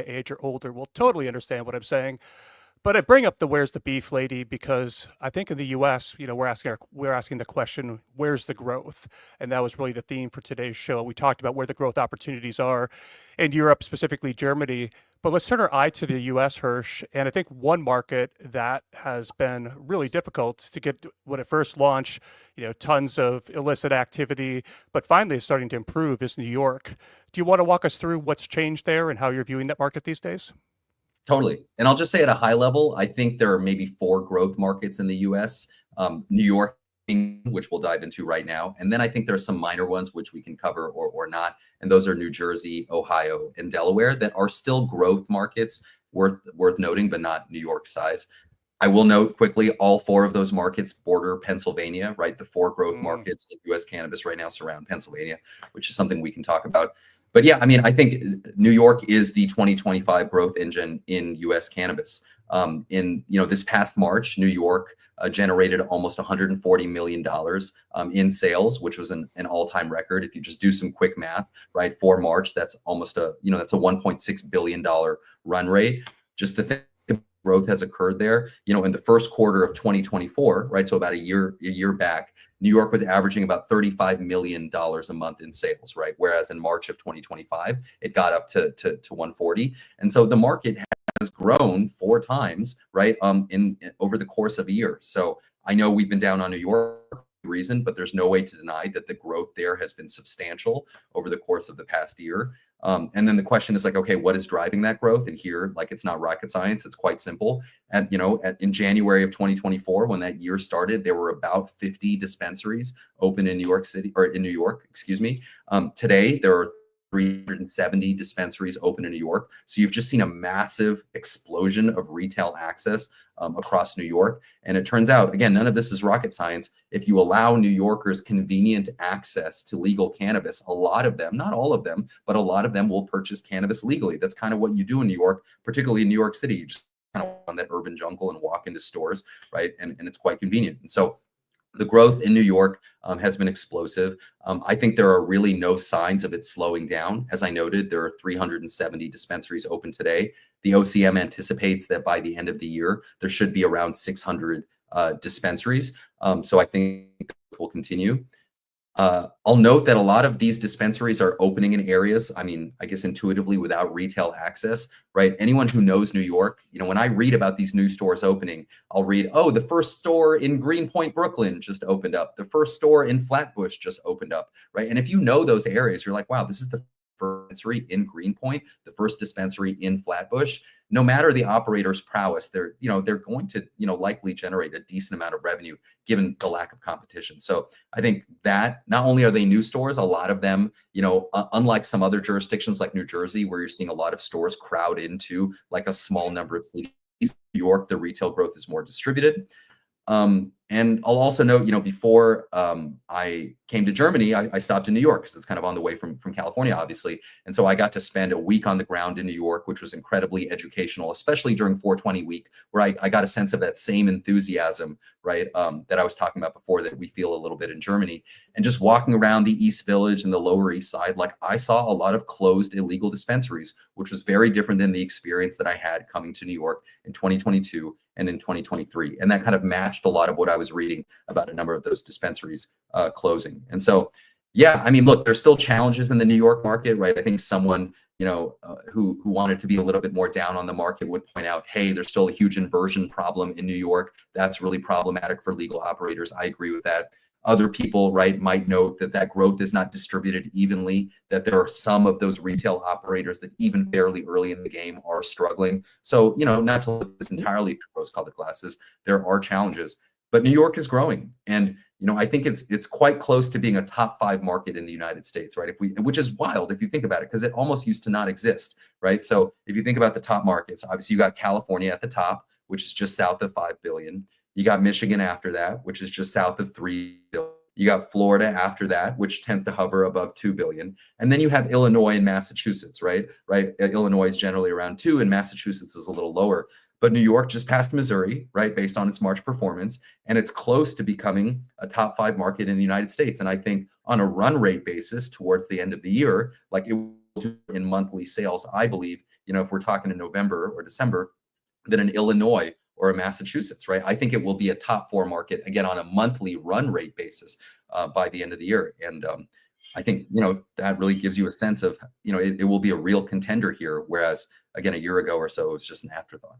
Speaker 1: age or older will totally understand what I'm saying. But I bring up the "Where's the beef" lady because I think in the U.S., we're asking the question, where's the growth? And that was really the theme for today's show. We talked about where the growth opportunities are in Europe, specifically Germany. But let's turn our eye to the U.S., Hirsh. And I think one market that has been really difficult to get when it first launched, tons of illicit activity, but finally it's starting to improve, is New York. Do you want to walk us through what's changed there and how you're viewing that market these days?
Speaker 3: Totally. And I'll just say at a high level, I think there are maybe 4 growth markets in the US, New York, which we'll dive into right now. And then I think there are some minor ones which we can cover or not. And those are New Jersey, Ohio, and Delaware that are still growth markets worth noting, but not New York size. I will note quickly, all 4 of those markets border Pennsylvania, right? The 4 growth markets in US cannabis right now surround Pennsylvania, which is something we can talk about. But yeah, I mean, I think New York is the 2025 growth engine in U.S. cannabis. In this past March, New York generated almost $140 million in sales, which was an all-time record. If you just do some quick math, right, for March, that's almost that's a $1.6 billion run rate. Just to think growth has occurred there. In the first quarter of 2024, right, so about a year back, New York was averaging about $35 million a month in sales, right? Whereas in March of 2025, it got up to 140. And so the market has grown 4 times, right, over the course of a year. So I know we've been down on New York reason, but there's no way to deny that the growth there has been substantial over the course of the past year. And then the question is like, okay, what is driving that growth? And here, like, it's not rocket science. It's quite simple. And, in January of 2024, when that year started, there were about 50 dispensaries open in New York City, or in New York, excuse me. Today, there are 370 dispensaries open in New York. So you've just seen a massive explosion of retail access across New York. And it turns out, again, none of this is rocket science. If you allow New Yorkers convenient access to legal cannabis, a lot of them, not all of them, but a lot of them will purchase cannabis legally. That's kind of what you do in New York, particularly in New York City. You just kind of on that urban jungle and walk into stores, right? And it's quite convenient. And so the growth in New York has been explosive. I think there are really no signs of it slowing down. As I noted, there are 370 dispensaries open today. The OCM anticipates that by the end of the year, there should be around 600 dispensaries. So I think it will continue. I'll note that a lot of these dispensaries are opening in areas, I mean, I guess intuitively without retail access, right? Anyone who knows New York, when I read about these new stores opening, I'll read, oh, the first store in Greenpoint, Brooklyn just opened up. The first store in Flatbush just opened up, right? And if you know those areas, you're like, wow, this is the first dispensary in Greenpoint, the first dispensary in Flatbush. No matter the operator's prowess, they're going to, likely generate a decent amount of revenue given the lack of competition. So I think that not only are they new stores, a lot of them, unlike some other jurisdictions like New Jersey, where you're seeing a lot of stores crowd into like a small number of cities, New York, the retail growth is more distributed. And I'll also note, before I came to Germany, I stopped in New York because it's kind of on the way from California, obviously. And so I got to spend a week on the ground in New York, which was incredibly educational, especially during 420 week, where I got a sense of that same enthusiasm, right, that I was talking about before that we feel a little bit in Germany. And just walking around the East Village and the Lower East Side, like I saw a lot of closed illegal dispensaries, which was very different than the experience that I had coming to New York in 2022 and in 2023. And that kind of matched a lot of what I was reading about a number of those dispensaries closing. And so, yeah, I mean, look, there's still challenges in the New York market, right? I think someone, who wanted to be a little bit more down on the market would point out, hey, there's still a huge inversion problem in New York. That's really problematic for legal operators. I agree with that. Other people, right, might note that growth is not distributed evenly, that there are some of those retail operators that even fairly early in the game are struggling. So, not to look at this entirely through rose-colored glasses, there are challenges, but New York is growing. And, I think it's quite close to being a top 5 market in the United States, right? Which is wild if you think about it, because it almost used to not exist, right? So if you think about the top markets, obviously you got California at the top, which is just south of 5 billion. You got Michigan after that, which is just south of 3 billion. You got Florida after that, which tends to hover above 2 billion. And then you have Illinois and Massachusetts, right? Illinois is generally around 2 and Massachusetts is a little lower. But New York just passed Missouri, right, based on its March performance, and it's close to becoming a top 5 market in the United States. And I think on a run rate basis towards the end of the year, like it will do in monthly sales, I believe, if we're talking in November or December, than an Illinois or a Massachusetts, right? I think it will be a top 4 market, again, on a monthly run rate basis by the end of the year. And I think, that really gives you a sense of, it will be a real contender here. Whereas, again, a year ago or so, it was just an afterthought.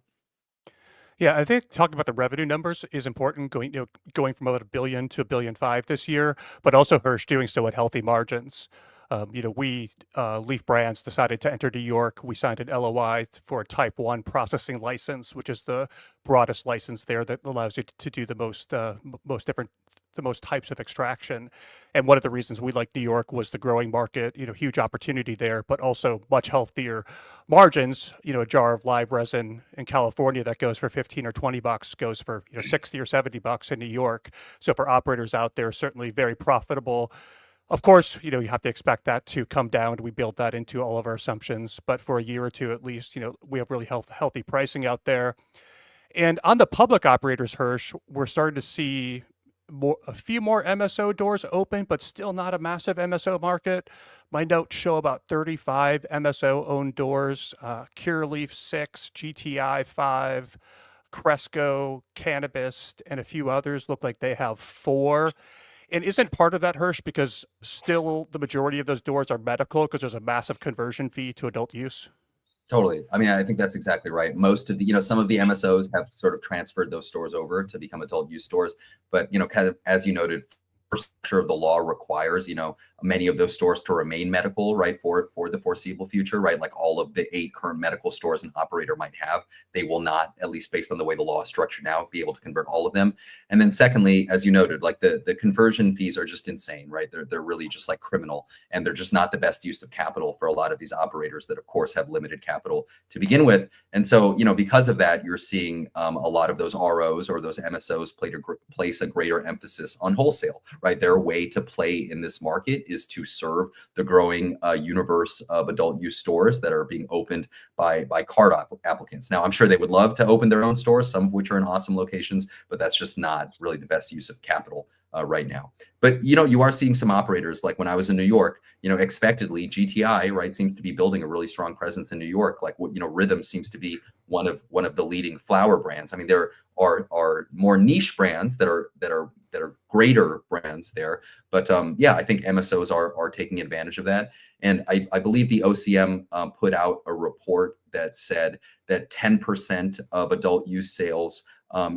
Speaker 1: Yeah, I think talking about the revenue numbers is important, going from about $1 billion to $1.5 billion this year, but also Hirsh doing so at healthy margins. We, Leaf Brands, decided to enter New York. We signed an LOI for a Type 1 processing license, which is the broadest license there that allows you to do the most types of extraction. And one of the reasons we liked New York was the growing market, huge opportunity there, but also much healthier margins. A jar of live resin in California that goes for 15 or 20 bucks goes for 60 or 70 bucks in New York. So for operators out there, certainly very profitable. Of course, you have to expect that to come down. We built that into all of our assumptions, but for a year or two at least, we have really healthy pricing out there. And on the public operators, Hirsh, we're starting to see a few more MSO doors open, but still not a massive MSO market. My notes show about 35 MSO-owned doors, Curaleaf 6, GTI 5, Cresco, Cannabis, and a few others look like they have 4. And isn't part of that, Hirsh, because still the majority of those doors are medical because there's a massive conversion fee to adult use?
Speaker 3: Totally. I mean, I think that's exactly right. Most of the, some of the MSOs have sort of transferred those stores over to become adult use stores. But, kind of, as you noted, structure of the law requires, many of those stores to remain medical, right, for the foreseeable future, right? Like all of the 8 current medical stores an operator might have, they will not, at least based on the way the law is structured now, be able to convert all of them. And then secondly, as you noted, like the conversion fees are just insane, right? They're really just like criminal, and they're just not the best use of capital for a lot of these operators that, of course, have limited capital to begin with. And so, because of that, you're seeing a lot of those ROs or those MSOs place a greater emphasis on wholesale, right? Their way to play in this market is to serve the growing universe of adult use stores that are being opened by card applicants. Now, I'm sure they would love to open their own stores, some of which are in awesome locations, but that's just not really the best use of capital right now. But, you are seeing some operators, like when I was in New York, expectedly GTI, right, seems to be building a really strong presence in New York. Like, Rhythm seems to be one of the leading flower brands. I mean, there are more niche brands that are greater brands there, but yeah, I think MSOs are taking advantage of that. And I believe the OCM put out a report that said that 10% of adult use sales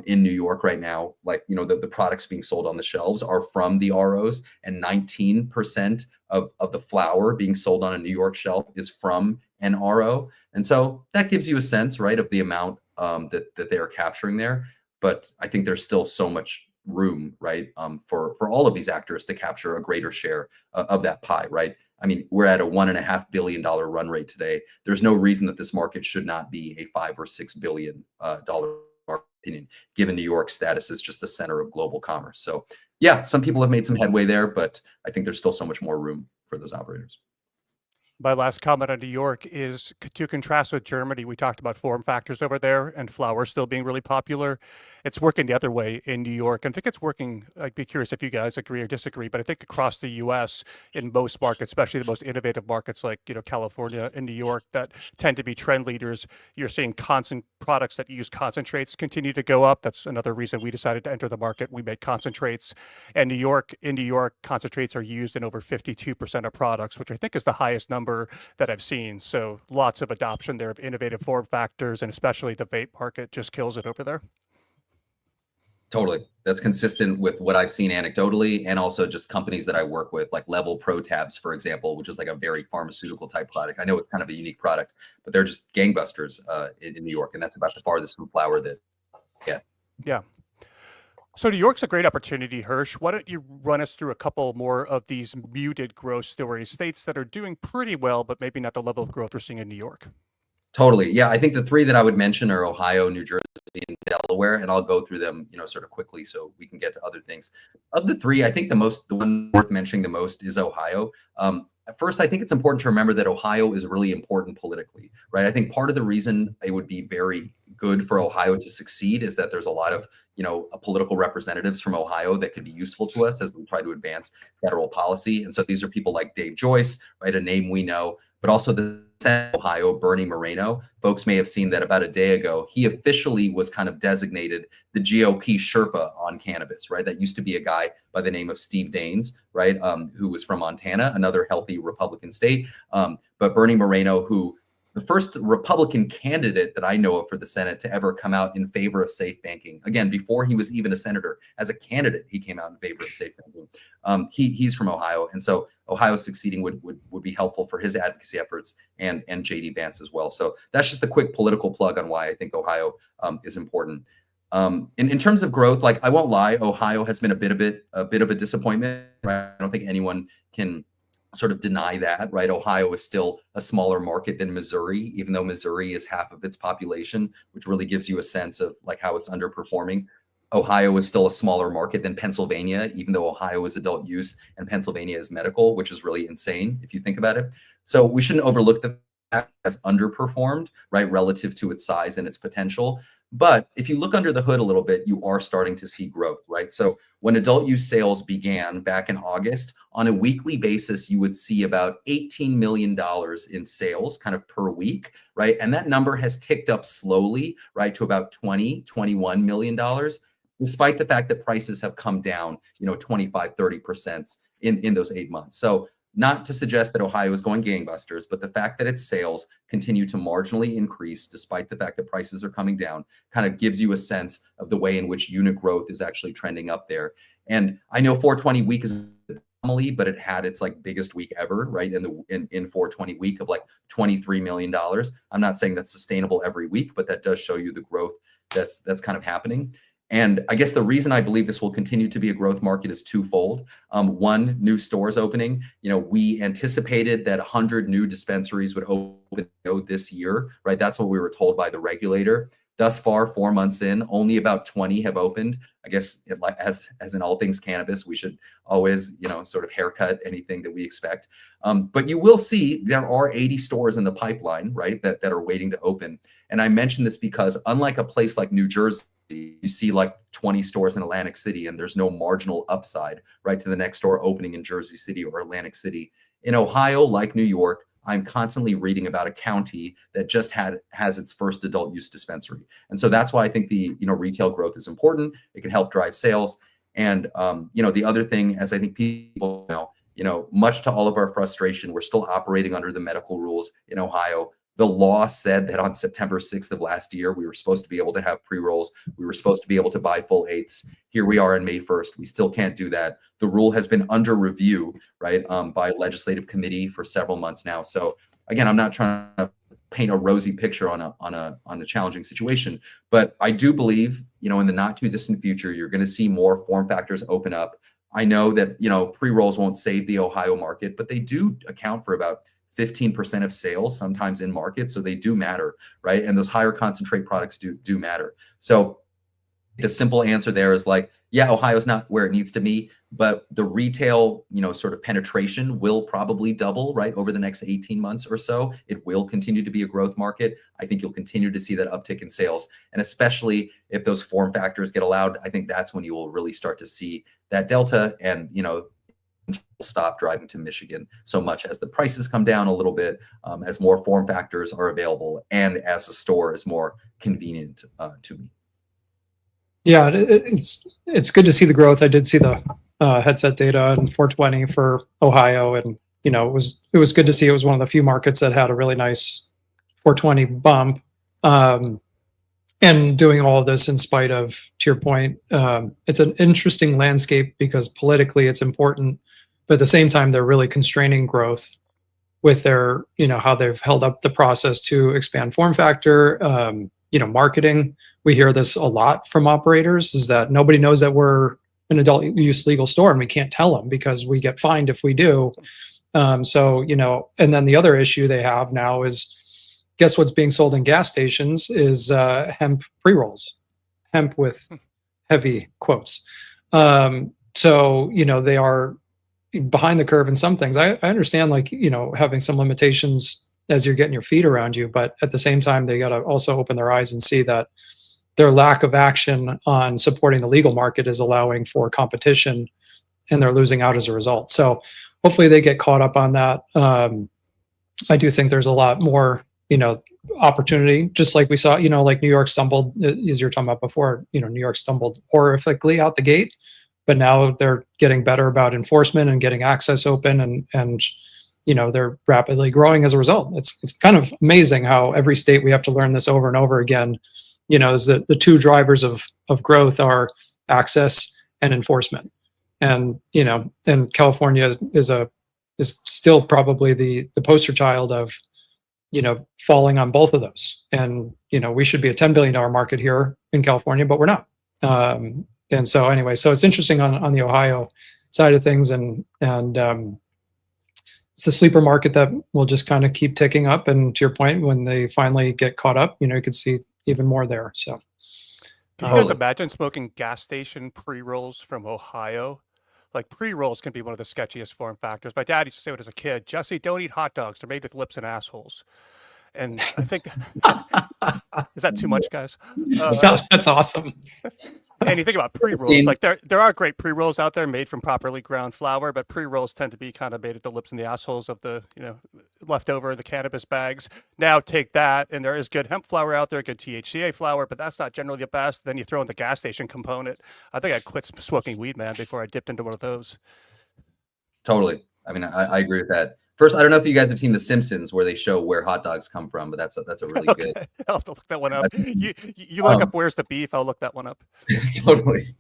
Speaker 3: in New York right now, like, the products being sold on the shelves are from the ROs, and 19% of the flower being sold on a New York shelf is from an RO. And so that gives you a sense, right, of the amount that they are capturing there. But I think there's still so much room, right, for all of these actors to capture a greater share of that pie, right? I mean, we're at a $1.5 billion run rate today. There's no reason that this market should not be a $5 or $6 billion market, opinion, given New York's status as just the center of global commerce. So yeah, some people have made some headway there, but I think there's still so much more room for those operators.
Speaker 1: My last comment on New York is to contrast with Germany. We talked about form factors over there and flower still being really popular. It's working the other way in New York. And I think it's working, I'd be curious if you guys agree or disagree, but I think across the US in most markets, especially the most innovative markets like, California and New York that tend to be trend leaders, you're seeing products that use concentrates continue to go up. That's another reason we decided to enter the market. We make concentrates. And in New York, concentrates are used in over 52% of products, which I think is the highest number that I've seen. So lots of adoption there of innovative form factors, and especially the vape market just kills it over there.
Speaker 3: Totally. That's consistent with what I've seen anecdotally, and also just companies that I work with, like Level Pro Tabs, for example, which is like a very pharmaceutical type product. I know it's kind of a unique product, but they're just gangbusters in New York. And that's about the farthest from flower that, yeah.
Speaker 1: Yeah. So New York's a great opportunity, Hirsh. Why don't you run us through a couple more of these muted growth stories, states that are doing pretty well, but maybe not the level of growth we're seeing in New York?
Speaker 3: Totally. Yeah, I think the 3 that I would mention are Ohio, New Jersey, and Delaware, and I'll go through them, sort of quickly so we can get to other things. Of the 3, I think the one worth mentioning the most is Ohio. At first, I think it's important to remember that Ohio is really important politically, right? I think part of the reason it would be very good for Ohio to succeed is that there's a lot of, political representatives from Ohio that could be useful to us as we try to advance federal policy. And so these are people like Dave Joyce, right? A name we know, but also the Senator of Ohio, Bernie Moreno. Folks may have seen that about a day ago, he officially was kind of designated the GOP Sherpa on cannabis, right? That used to be a guy by the name of Steve Daines, right? Who was from Montana, another healthy Republican state. But Bernie Moreno, who the first Republican candidate that I know of for the Senate to ever come out in favor of safe banking. Again, before he was even a senator, as a candidate, he came out in favor of safe banking. He's from Ohio, and so Ohio succeeding would be helpful for his advocacy efforts and JD Vance as well. So that's just a quick political plug on why I think Ohio is important. In terms of growth, like I won't lie, Ohio has been a bit of a disappointment. Right? I don't think anyone can sort of deny that, right? Ohio is still a smaller market than Missouri, even though Missouri is half of its population, which really gives you a sense of like how it's underperforming. Ohio is still a smaller market than Pennsylvania, even though Ohio is adult use and Pennsylvania is medical, which is really insane if you think about it. So we shouldn't overlook the fact it has underperformed, right, relative to its size and its potential. But if you look under the hood a little bit, you are starting to see growth, right? So when adult use sales began back in August, on a weekly basis, you would see about $18 million in sales kind of per week, right? And that number has ticked up slowly, right, to about $21 million, despite the fact that prices have come down, 25, 30% in those 8 months. So not to suggest that Ohio is going gangbusters, but the fact that its sales continue to marginally increase despite the fact that prices are coming down kind of gives you a sense of the way in which unit growth is actually trending up there. And I know 420 week is an anomaly, but it had its like biggest week ever, right? In 420 week of like $23 million. I'm not saying that's sustainable every week, but that does show you the growth that's kind of happening. And I guess the reason I believe this will continue to be a growth market is twofold. One, new stores opening. We anticipated that 100 new dispensaries would open this year, right? That's what we were told by the regulator. Thus far, 4 months in, only about 20 have opened. I guess as in all things cannabis, we should always, sort of haircut anything that we expect. But you will see there are 80 stores in the pipeline, right, that are waiting to open. And I mention this because unlike a place like New Jersey, you see like 20 stores in Atlantic City and there's no marginal upside, right, to the next store opening in Jersey City or Atlantic City. In Ohio, like New York, I'm constantly reading about a county that just has its first adult use dispensary. And so that's why I think the retail growth is important. It can help drive sales. And the other thing, as I think people know, much to all of our frustration, we're still operating under the medical rules in Ohio. The law said that on September 6th of last year, we were supposed to be able to have pre-rolls. We were supposed to be able to buy full eighths. Here we are on May 1st. We still can't do that. The rule has been under review, right, by legislative committee for several months now. So again, I'm not trying to paint a rosy picture on a challenging situation, but I do believe, in the not too distant future, you're going to see more form factors open up. I know that, pre-rolls won't save the Ohio market, but they do account for about 15% of sales sometimes in market. So they do matter, right? And those higher concentrate products do matter. So the simple answer there is like, yeah, Ohio's not where it needs to be, but the retail, sort of penetration will probably double, right, over the next 18 months or so. It will continue to be a growth market. I think you'll continue to see that uptick in sales. And especially if those form factors get allowed, I think that's when you will really start to see that delta and, stop driving to Michigan so much as the prices come down a little bit, as more form factors are available, and as the store is more convenient to me.
Speaker 2: Yeah, it's good to see the growth. I did see the headset data in 420 for Ohio, and it was good to see. It was one of the few markets that had a really nice 420 bump, and doing all of this in spite of, to your point, it's an interesting landscape because politically it's important. But at the same time, they're really constraining growth with their, how they've held up the process to expand form factor, marketing. We hear this a lot from operators, is that nobody knows that we're an adult use legal store and we can't tell them because we get fined if we do. And then the other issue they have now is, guess what's being sold in gas stations is hemp pre-rolls, hemp with heavy quotes. So, they are behind the curve in some things. I understand, like, having some limitations as you're getting your feet around you, but at the same time, they got to also open their eyes and see that their lack of action on supporting the legal market is allowing for competition, and they're losing out as a result. So hopefully they get caught up on that. I do think there's a lot more, opportunity, just like we saw, like New York stumbled, as you were talking about before, New York stumbled horrifically out the gate. But now they're getting better about enforcement and getting access open, and they're rapidly growing as a result. It's kind of amazing how every state, we have to learn this over and over again, is that the two drivers of growth are access and enforcement. And and California is still probably the poster child of falling on both of those. And we should be a $10 billion market here in California, but we're not. And so anyway, so it's interesting on the Ohio side of things, and it's a sleeper market that will just kind of keep ticking up. And to your point, when they finally get caught up, you could see even more there. So
Speaker 1: can you guys imagine smoking gas station pre-rolls from Ohio? Like, pre-rolls can be one of the sketchiest form factors. My dad used to say it as a kid, Jesse, don't eat hot dogs. They're made with lips and assholes. And I think, is that too much, guys?
Speaker 2: That's awesome.
Speaker 1: And you think about pre-rolls, like there are great pre-rolls out there made from properly ground flour, but pre-rolls tend to be kind of made at the lips and the assholes of the, leftover the cannabis bags. Now take that, and there is good hemp flour out there, good THCA flour, but that's not generally the best. Then you throw in the gas station component. I think I'd quit smoking weed, man, before I dipped into one of those.
Speaker 3: Totally. I mean, I agree with that. First, I don't know if you guys have seen The Simpsons, where they show where hot dogs come from, but that's a really
Speaker 1: Okay,
Speaker 3: good.
Speaker 1: I'll have to look that one up.
Speaker 3: I think,
Speaker 1: You look up where's the beef. I'll look that one up.
Speaker 3: totally.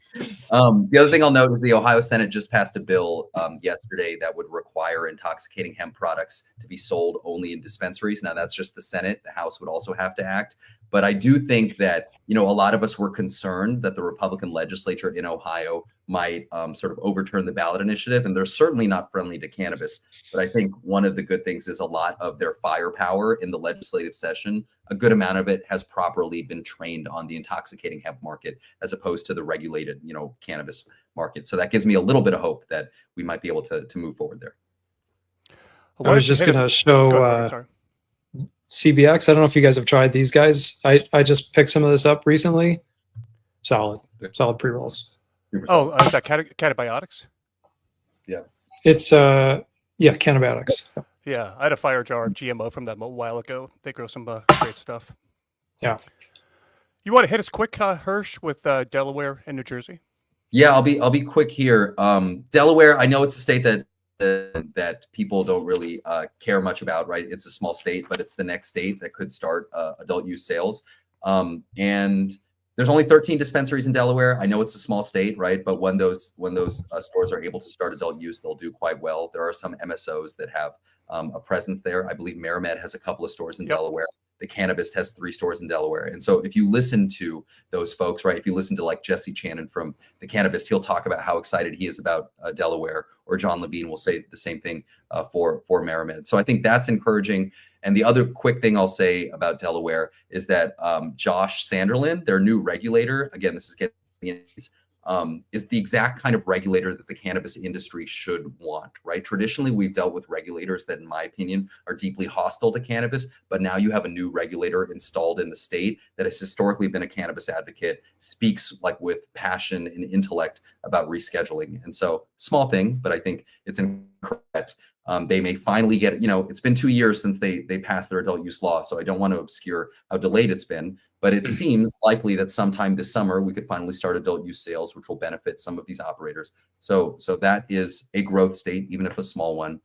Speaker 3: The other thing I'll note is the Ohio Senate just passed a bill yesterday that would require intoxicating hemp products to be sold only in dispensaries. Now, that's just the Senate. The House would also have to act. But I do think that, a lot of us were concerned that the Republican legislature in Ohio might sort of overturn the ballot initiative. And they're certainly not friendly to cannabis. But I think one of the good things is a lot of their firepower in the legislative session, a good amount of it has properly been trained on the intoxicating hemp market as opposed to the regulated, cannabis market. So that gives me a little bit of hope that we might be able to move forward there.
Speaker 2: I was just going to show
Speaker 1: Sorry.
Speaker 2: CBX. I don't know if you guys have tried these guys. I just picked some of this up recently. Solid pre-rolls.
Speaker 1: Oh, is that cannabiotics?
Speaker 3: Yeah.
Speaker 2: It's cannabiotics.
Speaker 1: Yeah, I had a fire jar of GMO from them a while ago. They grow some great stuff.
Speaker 2: Yeah.
Speaker 1: You want to hit us quick, Hirsch, with Delaware and New Jersey?
Speaker 3: Yeah, I'll be quick here. Delaware, I know it's a state that people don't really care much about, right? It's a small state, but it's the next state that could start adult use sales. And there's only 13 dispensaries in Delaware. I know it's a small state, right? But when those stores are able to start adult use, they'll do quite well. There are some MSOs that have a presence there. I believe MariMed has a couple of stores in Delaware. The Cannabis has 3 stores in Delaware. And so if you listen to those folks, right, if you listen to like Jesse Channon from the Cannabis, he'll talk about how excited he is about Delaware, or John Levine will say the same thing for MariMed. So I think that's encouraging. And the other quick thing I'll say about Delaware is that Josh Sanderlin, their new regulator, again, this is getting is the exact kind of regulator that the cannabis industry should want, right? Traditionally, we've dealt with regulators that, in my opinion, are deeply hostile to cannabis, but now you have a new regulator installed in the state that has historically been a cannabis advocate, speaks like with passion and intellect about rescheduling. And so, small thing, but I think it's incorrect. They may finally get, it's been 2 years since they passed their adult use law, so I don't want to obscure how delayed it's been, but it seems likely that sometime this summer we could finally start adult use sales, which will benefit some of these operators. So that is a growth state, even if a small one.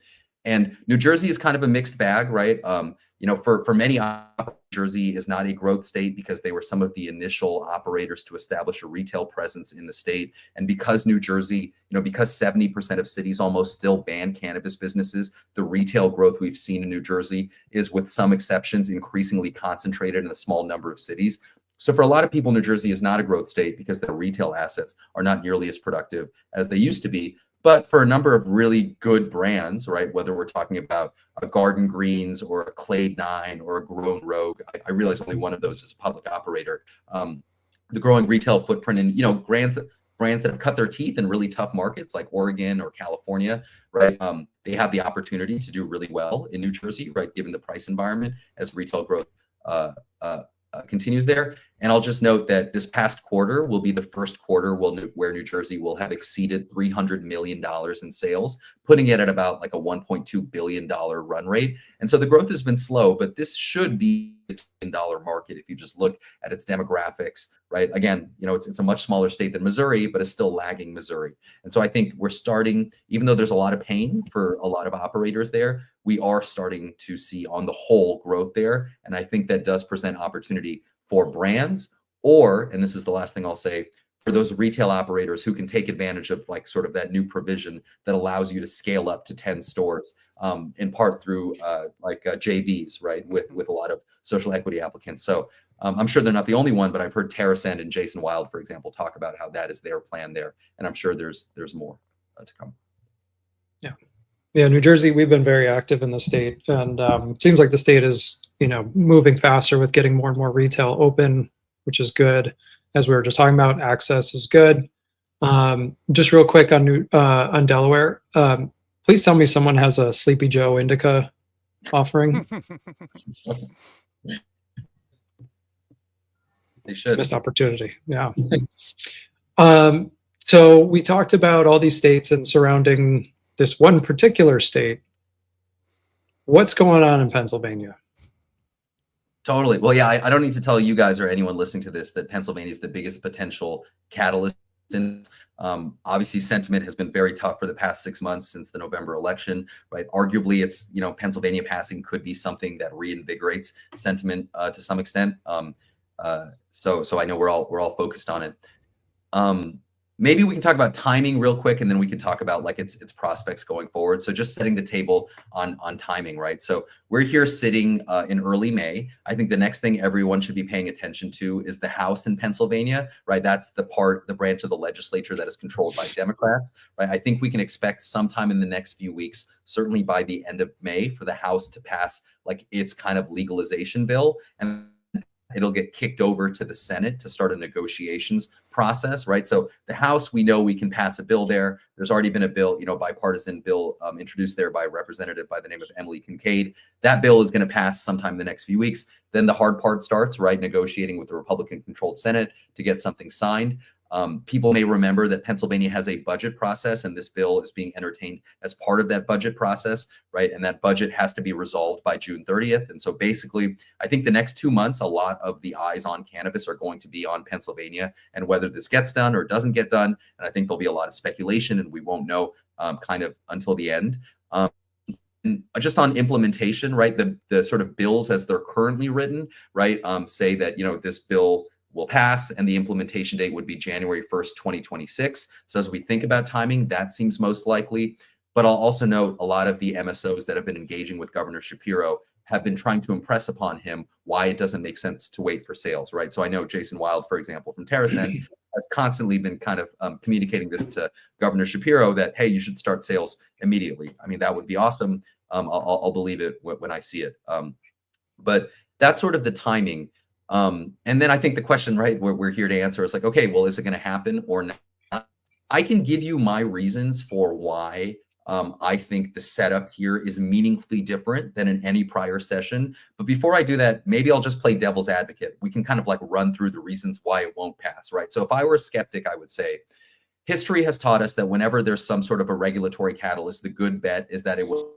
Speaker 3: And New Jersey is kind of a mixed bag, right? For many, New Jersey is not a growth state because they were some of the initial operators to establish a retail presence in the state. And because New Jersey, because 70% of cities almost still ban cannabis businesses, the retail growth we've seen in New Jersey is, with some exceptions, increasingly concentrated in a small number of cities. So for a lot of people, New Jersey is not a growth state because their retail assets are not nearly as productive as they used to be. But for a number of really good brands, right, whether we're talking about a Garden Greens or a Clade 9 or a Grown Rogue, I realize only one of those is a public operator. The growing retail footprint and, brands that have cut their teeth in really tough markets like Oregon or California, right? They have the opportunity to do really well in New Jersey, right, given the price environment as retail growth continues there. And I'll just note that this past quarter will be the first quarter where New Jersey will have exceeded $300 million in sales, putting it at about like a $1.2 billion run rate. And so the growth has been slow, but this should be a $1 billion market if you just look at its demographics, right? Again, it's a much smaller state than Missouri, but it's still lagging Missouri. And so I think we're starting, even though there's a lot of pain for a lot of operators there, we are starting to see on the whole growth there. And I think that does present opportunity for brands, or, and this is the last thing I'll say, for those retail operators who can take advantage of like sort of that new provision that allows you to scale up to 10 stores, in part through JVs, right, with a lot of social equity applicants. So I'm sure they're not the only one, but I've heard TerraSend and Jason Wild, for example, talk about how that is their plan there, and I'm sure there's more to come.
Speaker 2: Yeah, New Jersey, we've been very active in the state, and it seems like the state is, moving faster with getting more and more retail open, which is good. As we were just talking about, access is good. Just real quick on Delaware, please tell me someone has a Sleepy Joe indica offering.
Speaker 3: They
Speaker 2: It's a
Speaker 3: should.
Speaker 2: missed opportunity. Yeah. So we talked about all these states and surrounding this one particular state. What's going on in Pennsylvania?
Speaker 3: Totally. Well, yeah, I don't need to tell you guys or anyone listening to this that Pennsylvania is the biggest potential catalyst Obviously, sentiment has been very tough for the past 6 months since the November election, right? Arguably, it's, Pennsylvania passing could be something that reinvigorates sentiment to some extent. So I know we're all focused on it. Maybe we can talk about timing real quick, and then we can talk about like its prospects going forward. So just setting the table on timing, right? So we're here sitting in early May. I think the next thing everyone should be paying attention to is the House in Pennsylvania, right? That's the branch of the legislature that is controlled by Democrats, right? I think we can expect sometime in the next few weeks, certainly by the end of May, for the House to pass like its kind of legalization bill, and it'll get kicked over to the Senate to start a negotiations process, right? So the House, we know we can pass a bill there. There's already been a bill, bipartisan bill introduced there by a representative by the name of Emily Kincaid. That bill is going to pass sometime in the next few weeks. Then the hard part starts, right? Negotiating with the Republican-controlled Senate to get something signed. People may remember that Pennsylvania has a budget process, and this bill is being entertained as part of that budget process, right? And that budget has to be resolved by June 30th. And so basically, I think the next 2 months, a lot of the eyes on cannabis are going to be on Pennsylvania and whether this gets done or doesn't get done. And I think there'll be a lot of speculation, and we won't know kind of until the end. And just on implementation, right? The sort of bills as they're currently written, right? Say that, this bill will pass and the implementation date would be January 1st, 2026. So as we think about timing, that seems most likely. But I'll also note a lot of the MSOs that have been engaging with Governor Shapiro have been trying to impress upon him why it doesn't make sense to wait for sales, right? So I know Jason Wild, for example, from TerraSend has constantly been kind of communicating this to Governor Shapiro that, hey, you should start sales immediately. I mean, that would be awesome. I'll believe it when I see it. But that's sort of the timing. And then I think the question, right, we're here to answer is like, okay, well, is it going to happen or not? I can give you my reasons for why I think the setup here is meaningfully different than in any prior session. But before I do that, maybe I'll just play devil's advocate. We can kind of like run through the reasons why it won't pass, right? So if I were a skeptic, I would say history has taught us that whenever there's some sort of a regulatory catalyst, the good bet is that it will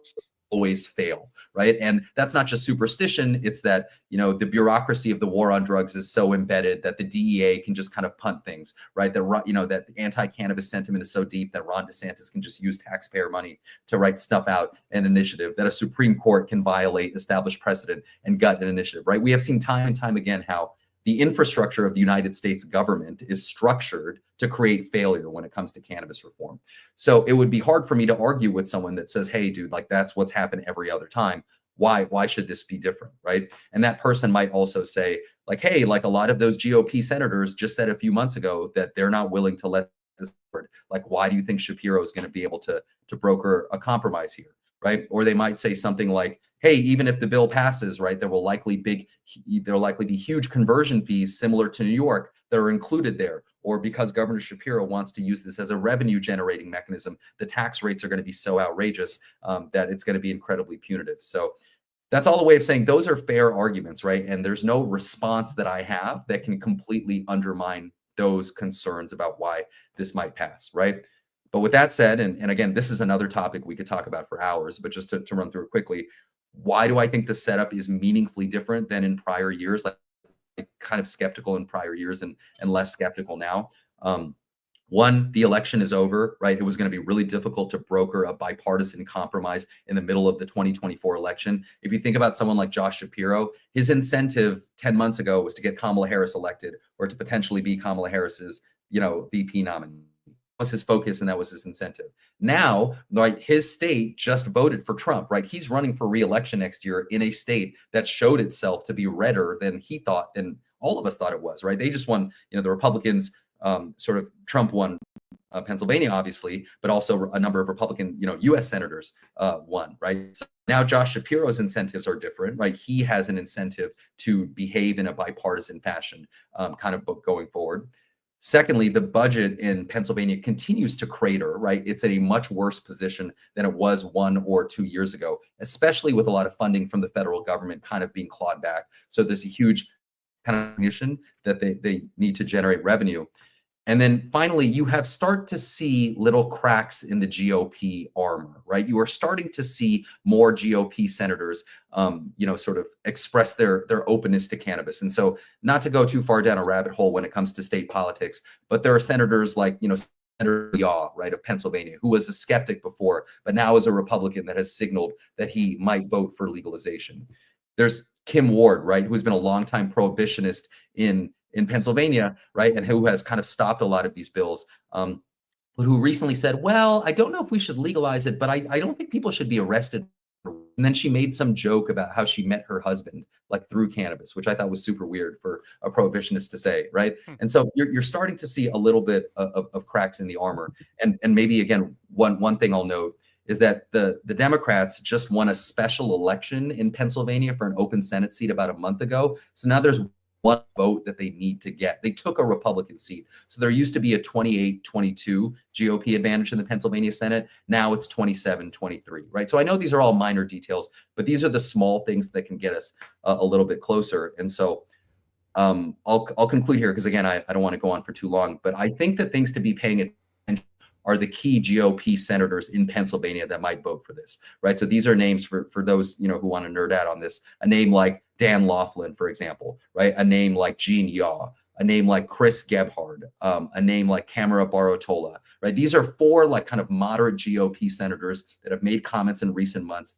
Speaker 3: always fail, right? And that's not just superstition. It's that, the bureaucracy of the war on drugs is so embedded that the DEA can just kind of punt things, right? That anti-cannabis sentiment is so deep that Ron DeSantis can just use taxpayer money to write stuff out an initiative, that a Supreme Court can violate established precedent and gut an initiative, right? We have seen time and time again how the infrastructure of the United States government is structured to create failure when it comes to cannabis reform. So it would be hard for me to argue with someone that says, hey, dude, like that's what's happened every other time. Why should this be different, right? And that person might also say, like, hey, like a lot of those GOP senators just said a few months ago that they're not willing to let this forward. Like, why do you think Shapiro is going to be able to broker a compromise here, right? Or they might say something like, hey, even if the bill passes, right, there will likely be huge conversion fees similar to New York that are included there. Or because Governor Shapiro wants to use this as a revenue generating mechanism, the tax rates are going to be so outrageous that it's going to be incredibly punitive. So that's all a way of saying those are fair arguments, right? And there's no response that I have that can completely undermine those concerns about why this might pass, right? But with that said, and again, this is another topic we could talk about for hours, but just to run through it quickly, why do I think the setup is meaningfully different than in prior years? Like kind of skeptical in prior years and less skeptical now. One, the election is over, right? It was going to be really difficult to broker a bipartisan compromise in the middle of the 2024 election. If you think about someone like Josh Shapiro, his incentive 10 months ago was to get Kamala Harris elected or to potentially be Kamala Harris's, VP nominee. Was his focus, and that was his incentive. Now, right, his state just voted for Trump, right? He's running for re-election next year in a state that showed itself to be redder than he thought, and all of us thought it was, right? They just won, the Republicans, Trump won Pennsylvania, obviously, but also a number of Republican, U.S. senators won, right? So now Josh Shapiro's incentives are different, right? He has an incentive to behave in a bipartisan fashion, kind of going forward. Secondly, the budget in Pennsylvania continues to crater, right? It's at a much worse position than it was 1 or 2 years ago, especially with a lot of funding from the federal government kind of being clawed back. So there's a huge kind of recognition that they need to generate revenue. And then finally, you have start to see little cracks in the GOP armor, right? You are starting to see more GOP senators, sort of express their openness to cannabis. And so, not to go too far down a rabbit hole when it comes to state politics, but there are senators like, Senator Yaw, right, of Pennsylvania, who was a skeptic before, but now is a Republican that has signaled that he might vote for legalization. There's Kim Ward, right, who's been a longtime prohibitionist in Pennsylvania, right, and who has kind of stopped a lot of these bills, but who recently said, well, I don't know if we should legalize it, but I don't think people should be arrested. And then she made some joke about how she met her husband, like through cannabis, which I thought was super weird for a prohibitionist to say, right? And so you're starting to see a little bit of cracks in the armor. And maybe, again, one thing I'll note is that the Democrats just won a special election in Pennsylvania for an open Senate seat about a month ago. So now there's one vote that they need to get. They took a Republican seat. So there used to be a 28-22 GOP advantage in the Pennsylvania Senate. Now it's 27-23, right? So I know these are all minor details, but these are the small things that can get us a little bit closer. And so I'll conclude here because, again, I don't want to go on for too long, but I think the things to be paying attention are the key GOP senators in Pennsylvania that might vote for this, right? So these are names for those, who want to nerd out on this. A name like Dan Laughlin, for example, right? A name like Gene Yaw, a name like Chris Gebhard, a name like Kamara Barotola, right? These are four like kind of moderate GOP senators that have made comments in recent months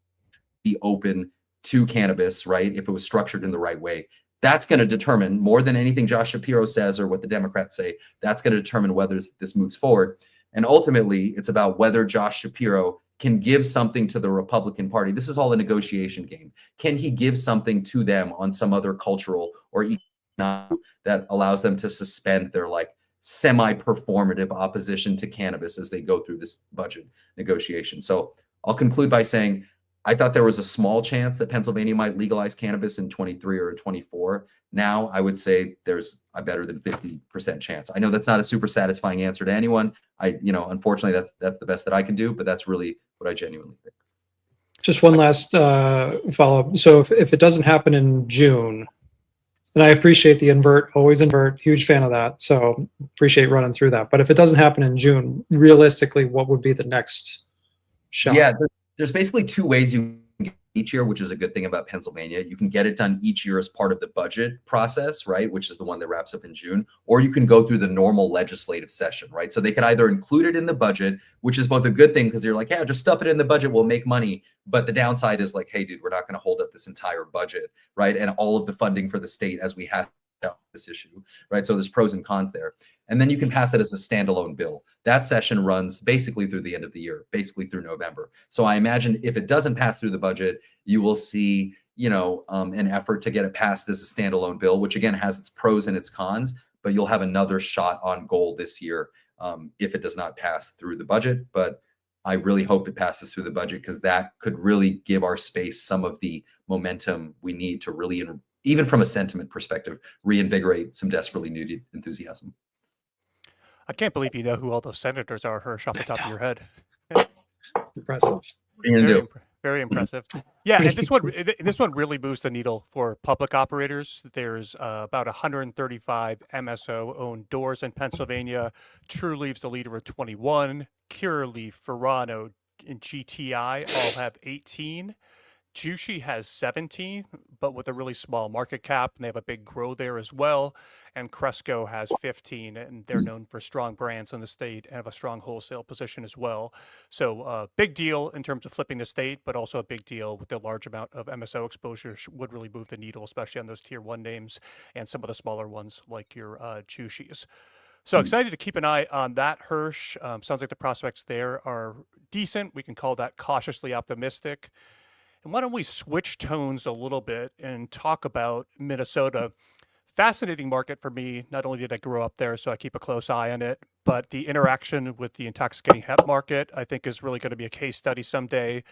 Speaker 3: be open to cannabis, right? If it was structured in the right way. That's going to determine, more than anything Josh Shapiro says or what the Democrats say, that's going to determine whether this moves forward. And ultimately, it's about whether Josh Shapiro can give something to the Republican Party. This is all a negotiation game. Can he give something to them on some other cultural or economic that allows them to suspend their like semi-performative opposition to cannabis as they go through this budget negotiation? So I'll conclude by saying I thought there was a small chance that Pennsylvania might legalize cannabis in 23 or 24. Now I would say there's a better than 50% chance. I know that's not a super satisfying answer to anyone. Unfortunately, that's the best that I can do, but that's really what I genuinely think.
Speaker 2: Just one last follow-up. So if it doesn't happen in June, and I appreciate the invert, always invert, huge fan of that. So appreciate running through that. But if it doesn't happen in June, realistically, what would be the next shot?
Speaker 3: Yeah, there's basically two ways you can get each year, which is a good thing about Pennsylvania. You can get it done each year as part of the budget process, right, which is the one that wraps up in June, or you can go through the normal legislative session, right? So they could either include it in the budget, which is both a good thing because you're like, yeah, just stuff it in the budget, we'll make money. But the downside is like, hey, dude, we're not going to hold up this entire budget, right? And all of the funding for the state as we have this issue, right? So there's pros and cons there. And then you can pass it as a standalone bill. That session runs basically through the end of the year, basically through November. So I imagine if it doesn't pass through the budget, you will see, an effort to get it passed as a standalone bill, which again has its pros and its cons, but you'll have another shot on goal this year if it does not pass through the budget. But I really hope it passes through the budget because that could really give our space some of the momentum we need to really, even from a sentiment perspective, reinvigorate some desperately needed enthusiasm.
Speaker 1: I can't believe you know who all those senators are, Hirsh, off the top of your head.
Speaker 2: Impressive.
Speaker 1: Very impressive. Yeah, and this one really moves the needle for public operators. There's about 135 MSO-owned doors in Pennsylvania. Truliev's the leader with 21. Curaleaf, Verano, and GTI all have 18. Jushi has 17, but with a really small market cap, and they have a big grow there as well. And Cresco has 15, and they're known for strong brands in the state and have a strong wholesale position as well. So big deal in terms of flipping the state, but also a big deal with the large amount of MSO exposure would really move the needle, especially on those tier one names and some of the smaller ones like your Jushis. So excited to keep an eye on that, Hirsh. Sounds like the prospects there are decent. We can call that cautiously optimistic. And why don't we switch tones a little bit and talk about Minnesota? Fascinating market for me. Not only did I grow up there, so I keep a close eye on it, but the interaction with the intoxicating hemp market, I think, is really going to be a case study someday.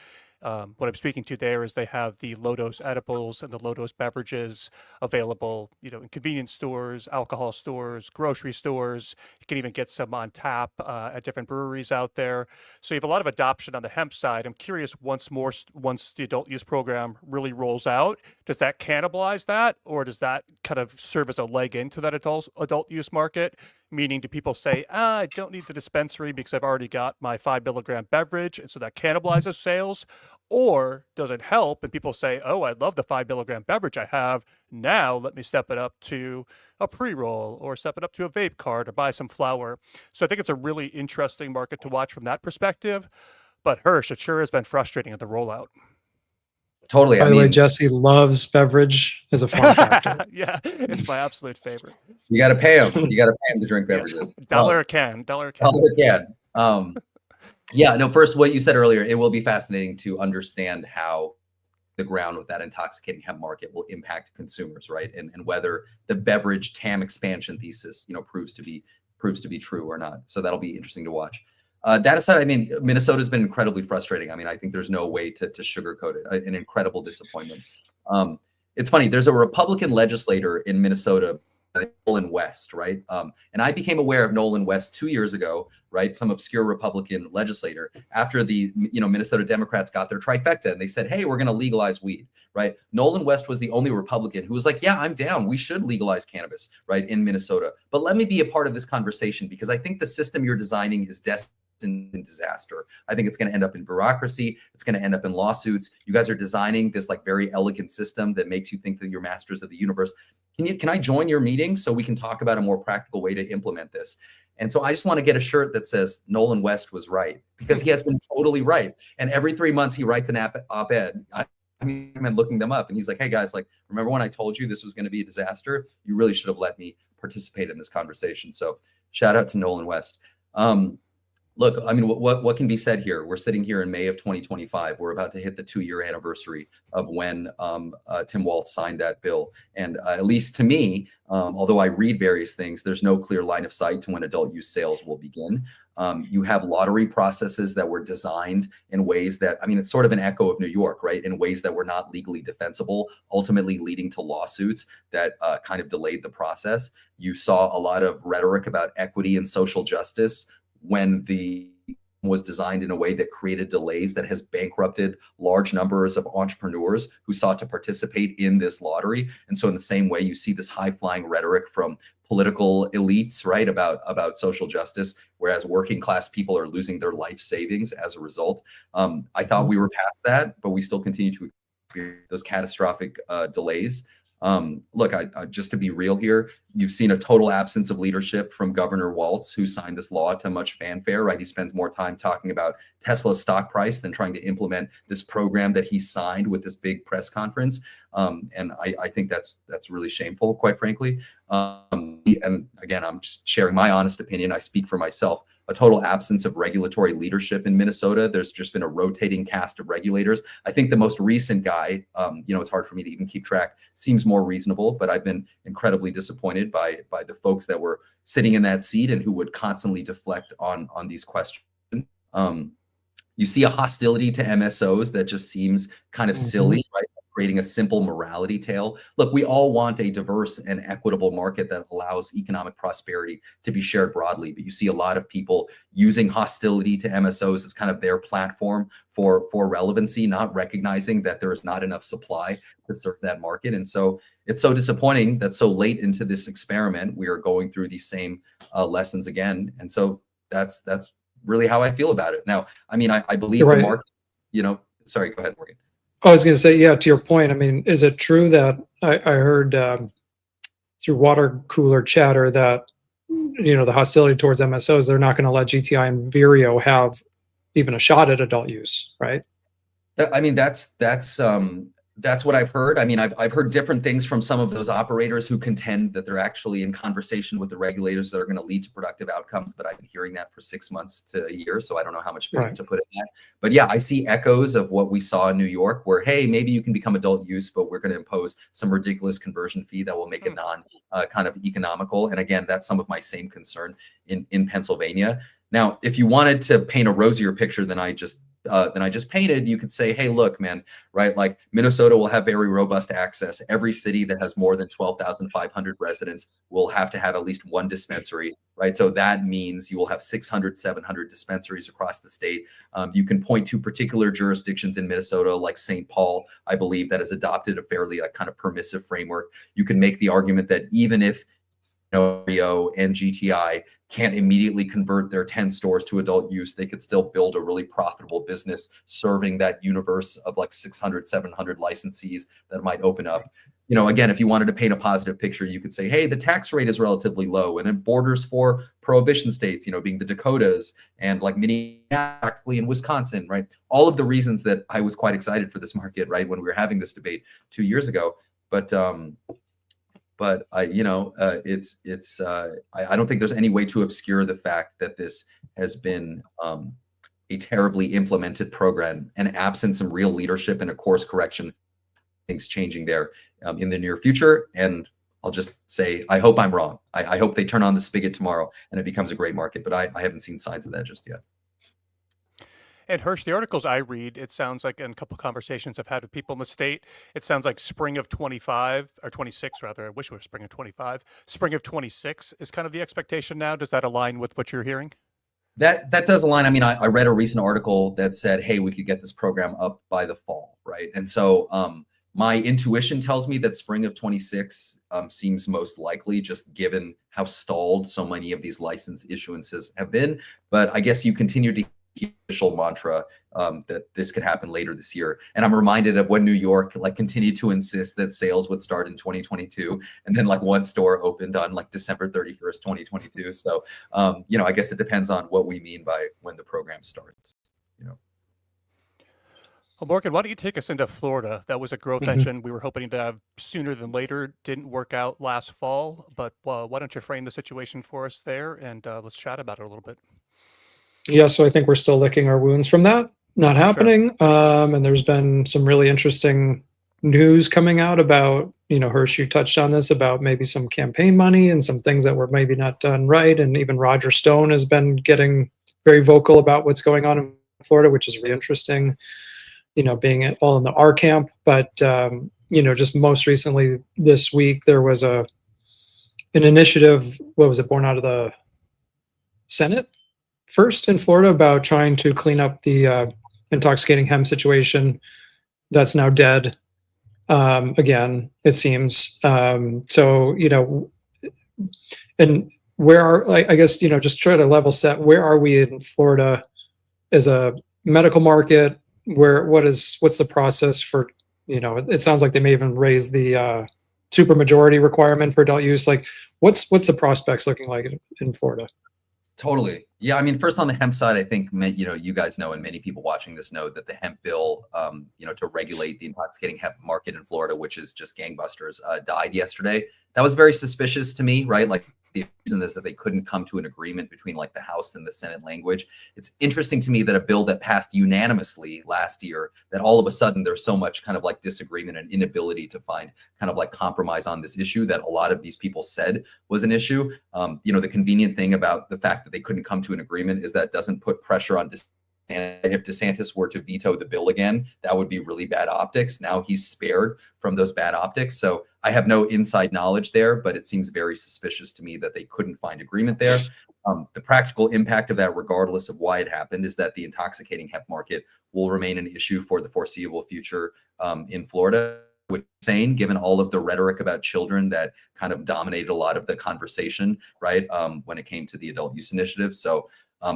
Speaker 1: What I'm speaking to there is they have the low-dose edibles and the low-dose beverages available, in convenience stores, alcohol stores, grocery stores. You can even get some on tap at different breweries out there. So you have a lot of adoption on the hemp side. I'm curious, once the adult use program really rolls out, does that cannibalize that, or does that kind of serve as a leg into that adult use market? Meaning, do people say, I don't need the dispensary because I've already got my 5 milligram beverage, and so that cannibalizes sales? Or does it help and people say, oh, I love the 5 milligram beverage I have. Now let me step it up to a pre-roll or step it up to a vape card or buy some flour. So I think it's a really interesting market to watch from that perspective. But Hirsch, it sure has been frustrating at the rollout.
Speaker 3: Totally.
Speaker 2: By
Speaker 3: I
Speaker 2: the way,
Speaker 3: mean,
Speaker 2: Jesse loves beverage as a form factor.
Speaker 1: Yeah, it's my absolute favorite.
Speaker 3: you got to pay them. You got to pay them to drink
Speaker 1: Yes.
Speaker 3: beverages.
Speaker 1: Dollar a can, dollar a can.
Speaker 3: Dollar a can. Yeah, no, first, what you said earlier, it will be fascinating to understand how the ground with that intoxicating hemp market will impact consumers, right? And whether the beverage TAM expansion thesis, proves to be true or not. So that'll be interesting to watch. That aside, I mean, Minnesota's been incredibly frustrating. I mean, I think there's no way to sugarcoat it. An incredible disappointment. It's funny. There's a Republican legislator in Minnesota, Nolan West, right? And I became aware of Nolan West 2 years ago, right? Some obscure Republican legislator after the Minnesota Democrats got their trifecta and they said, hey, we're going to legalize weed, right? Nolan West was the only Republican who was like, yeah, I'm down. We should legalize cannabis, right, in Minnesota. But let me be a part of this conversation because I think the system you're designing is destined in disaster. I think it's going to end up in bureaucracy. It's going to end up in lawsuits. You guys are designing this like very elegant system that makes you think that you're masters of the universe. Can I join your meeting so we can talk about a more practical way to implement this? And so I just want to get a shirt that says Nolan West was right because he has been totally right. And every 3 months he writes an op-ed. I'm looking them up and he's like, hey guys, like, remember when I told you this was going to be a disaster? You really should have let me participate in this conversation. So shout out to Nolan West. Look, I mean, what can be said here? We're sitting here in May of 2025. We're about to hit the 2-year anniversary of when Tim Walz signed that bill. And at least to me, although I read various things, there's no clear line of sight to when adult use sales will begin. You have lottery processes that were designed in ways that, I mean, it's sort of an echo of New York, right? In ways that were not legally defensible, ultimately leading to lawsuits that kind of delayed the process. You saw a lot of rhetoric about equity and social justice when the was designed in a way that created delays that has bankrupted large numbers of entrepreneurs who sought to participate in this lottery. And so in the same way, you see this high-flying rhetoric from political elites, right, about social justice, whereas working class people are losing their life savings as a result. I thought we were past that, but we still continue to experience those catastrophic delays. Look, just to be real here, you've seen a total absence of leadership from Governor Walz, who signed this law to much fanfare, right? He spends more time talking about Tesla's stock price than trying to implement this program that he signed with this big press conference. And I think that's really shameful, quite frankly. And again, I'm just sharing my honest opinion. I speak for myself. A total absence of regulatory leadership in Minnesota. There's just been a rotating cast of regulators. I think the most recent guy, it's hard for me to even keep track, seems more reasonable, but I've been incredibly disappointed by the folks that were sitting in that seat and who would constantly deflect on these questions. You see a hostility to MSOs that just seems kind of silly, right? Creating a simple morality tale. Look, we all want a diverse and equitable market that allows economic prosperity to be shared broadly, but you see a lot of people using hostility to MSOs as kind of their platform for relevancy, not recognizing that there is not enough supply to serve that market. And so it's so disappointing that so late into this experiment, we are going through these same lessons again. And so that's really how I feel about it. Now, I mean, I believe the market, sorry, go ahead, Morgan.
Speaker 2: I was going to say, yeah, to your point, I mean, is it true that I heard through water cooler chatter that, the hostility towards MSOs, they're not going to let GTI and Vireo have even a shot at adult use, right?
Speaker 3: I mean, that's what I've heard. I mean, I've heard different things from some of those operators who contend that they're actually in conversation with the regulators that are going to lead to productive outcomes. But I've been hearing that for 6 months to a year, so I don't know how much faith to put in that. But yeah, I see echoes of what we saw in New York, where hey, maybe you can become adult use, but we're going to impose some ridiculous conversion fee that will make it kind of economical. And again, that's some of my same concern in Pennsylvania. Now, if you wanted to paint a rosier picture than I just painted, you could say, hey, look, man, right? Like Minnesota will have very robust access. Every city that has more than 12,500 residents will have to have at least one dispensary, right? So that means you will have 600, 700 dispensaries across the state. You can point to particular jurisdictions in Minnesota, like St. Paul, I believe, that has adopted a fairly kind of permissive framework. You can make the argument that even if Rio and GTI can't immediately convert their 10 stores to adult use, they could still build a really profitable business serving that universe of like 600, 700 licensees that might open up. Again, if you wanted to paint a positive picture, you could say, hey, the tax rate is relatively low and it borders for prohibition states, being the Dakotas and like Minneapolis and Wisconsin, right? All of the reasons that I was quite excited for this market, right, when we were having this debate 2 years ago. But I don't think there's any way to obscure the fact that this has been a terribly implemented program, and absent some real leadership and a course correction, things changing there in the near future. And I'll just say, I hope I'm wrong. I hope they turn on the spigot tomorrow and it becomes a great market, but I haven't seen signs of that just yet.
Speaker 1: And Hirsh, the articles I read, it sounds like, in a couple of conversations I've had with people in the state, it sounds like spring of 25 or 26 rather. I wish it was spring of 25. Spring of 26 is kind of the expectation now. Does that align with what you're hearing?
Speaker 3: That does align. I mean, I read a recent article that said, hey, we could get this program up by the fall, right? And so my intuition tells me that spring of 26 seems most likely, just given how stalled so many of these license issuances have been. But I guess you continue to official mantra that this could happen later this year. And I'm reminded of when New York continued to insist that sales would start in 2022, and then one store opened on December 31st, 2022. So I guess it depends on what we mean by when the program starts.
Speaker 1: Well, Morgan, why don't you take us into Florida? That was a growth engine we were hoping to have sooner than later. Didn't work out last fall, but why don't you frame the situation for us there, and let's chat about it a little bit.
Speaker 2: Yeah, so I think we're still licking our wounds from that not happening. Sure. And there's been some really interesting news coming out about, Hirsh, you touched on this, about maybe some campaign money and some things that were maybe not done right. And even Roger Stone has been getting very vocal about what's going on in Florida, which is really interesting, being all in the R camp. But, just most recently this week, there was an initiative, born out of the Senate first in Florida, about trying to clean up the intoxicating hemp situation that's now dead again, it seems. So, and where are, I guess, just try to level set, where are we in Florida as a medical market? What's the process for, it sounds like they may even raise the supermajority requirement for adult use. What's the prospects looking like in Florida?
Speaker 3: Totally. Yeah. I mean, first on the hemp side, I think, you guys know, and many people watching this know, that the hemp bill, to regulate the intoxicating hemp market in Florida, which is just gangbusters, died yesterday. That was very suspicious to me, right? The reason is that they couldn't come to an agreement between the House and the Senate language. It's interesting to me that a bill that passed unanimously last year, that all of a sudden there's so much kind of disagreement and inability to find kind of compromise on this issue that a lot of these people said was an issue. The convenient thing about the fact that they couldn't come to an agreement is that doesn't put pressure on and if DeSantis were to veto the bill again, that would be really bad optics. Now he's spared from those bad optics. So I have no inside knowledge there, but it seems very suspicious to me that they couldn't find agreement there. The practical impact of that, regardless of why it happened, is that the intoxicating hemp market will remain an issue for the foreseeable future in Florida, which is insane given all of the rhetoric about children that kind of dominated a lot of the conversation, right, when it came to the adult use initiative. So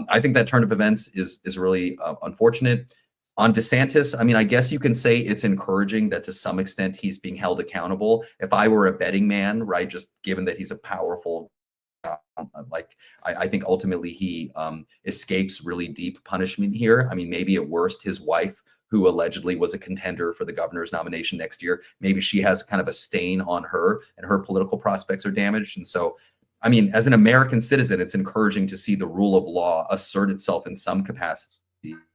Speaker 3: I think that turn of events is really unfortunate. On DeSantis, I mean, I guess you can say it's encouraging that to some extent he's being held accountable. If I were a betting man, right, just given that he's a powerful, I think ultimately he escapes really deep punishment here. I mean, maybe at worst, his wife, who allegedly was a contender for the governor's nomination next year, maybe she has kind of a stain on her and her political prospects are damaged. And so, I mean, as an American citizen, it's encouraging to see the rule of law assert itself in some capacity.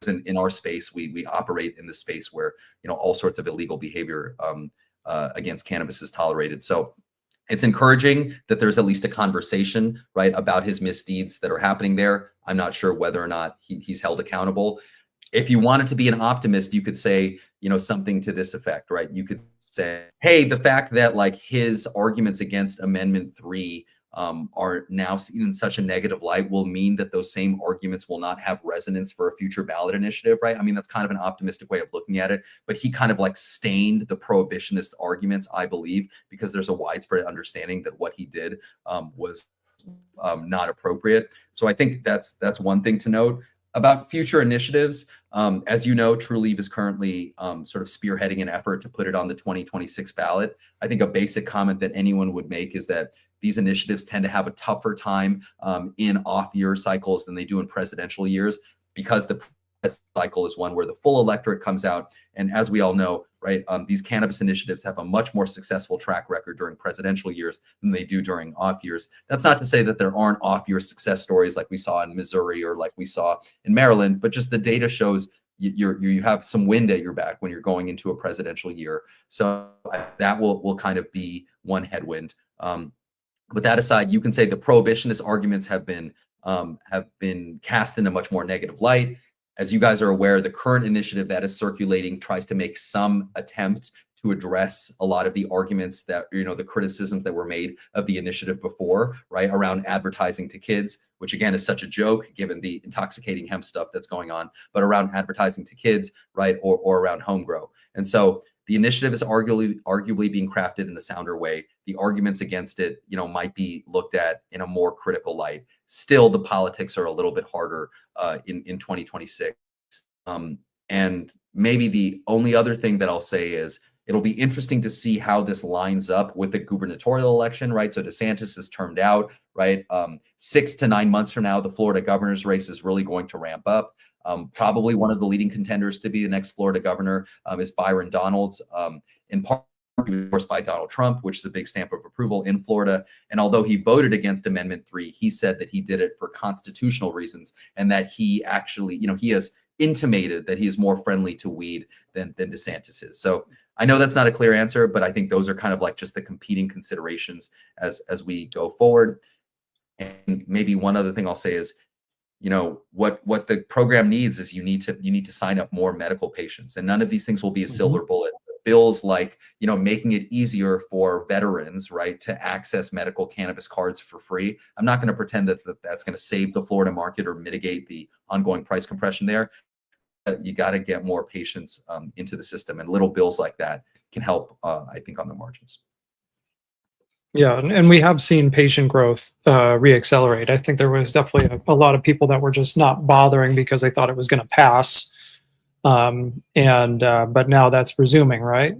Speaker 3: In our space, we operate in the space where, all sorts of illegal behavior against cannabis is tolerated. So it's encouraging that there's at least a conversation, right, about his misdeeds that are happening there. I'm not sure whether or not he's held accountable. If you wanted to be an optimist, you could say, something to this effect, right? You could say, hey, the fact that his arguments against Amendment 3 are now seen in such a negative light will mean that those same arguments will not have resonance for a future ballot initiative, right? I mean, that's kind of an optimistic way of looking at it, but he kind of like stained the prohibitionist arguments, I believe, because there's a widespread understanding that what he did was not appropriate. So I think that's one thing to note. About future initiatives, as you know, TrueLeave is currently sort of spearheading an effort to put it on the 2026 ballot. I think a basic comment that anyone would make is that these initiatives tend to have a tougher time in off-year cycles than they do in presidential years, because the cycle is one where the full electorate comes out. And as we all know, right, these cannabis initiatives have a much more successful track record during presidential years than they do during off years. That's not to say that there aren't off-year success stories like we saw in Missouri or like we saw in Maryland, but just the data shows you have some wind at your back when you're going into a presidential year. So that will kind of be one headwind. With that aside, you can say the prohibitionist arguments have been cast in a much more negative light. As you guys are aware, the current initiative that is circulating tries to make some attempt to address a lot of the arguments that, the criticisms that were made of the initiative before, right, around advertising to kids, which again is such a joke given the intoxicating hemp stuff that's going on, but around advertising to kids, right, or around home grow. And so the initiative is arguably being crafted in a sounder way. The arguments against it, might be looked at in a more critical light. Still, the politics are a little bit harder in 2026. And maybe the only other thing that I'll say is it'll be interesting to see how this lines up with the gubernatorial election, right? So DeSantis is termed out, right? 6 to 9 months from now, the Florida governor's race is really going to ramp up. Probably one of the leading contenders to be the next Florida governor is Byron Donalds, in part endorsed by Donald Trump, which is a big stamp of approval in Florida. And although he voted against Amendment 3, he said that he did it for constitutional reasons, and that he actually, he has intimated that he is more friendly to weed than DeSantis is. So I know that's not a clear answer, but I think those are kind of like just the competing considerations as we go forward. And maybe one other thing I'll say is, what the program needs is you need to sign up more medical patients, and none of these things will be a silver bullet. Bills like, making it easier for veterans, right, to access medical cannabis cards for free. I'm not going to pretend that that's going to save the Florida market or mitigate the ongoing price compression there. You got to get more patients into the system, and little bills like that can help, I think, on the margins.
Speaker 2: Yeah, and we have seen patient growth reaccelerate. I think there was definitely a lot of people that were just not bothering because they thought it was going to pass. But now that's resuming, right?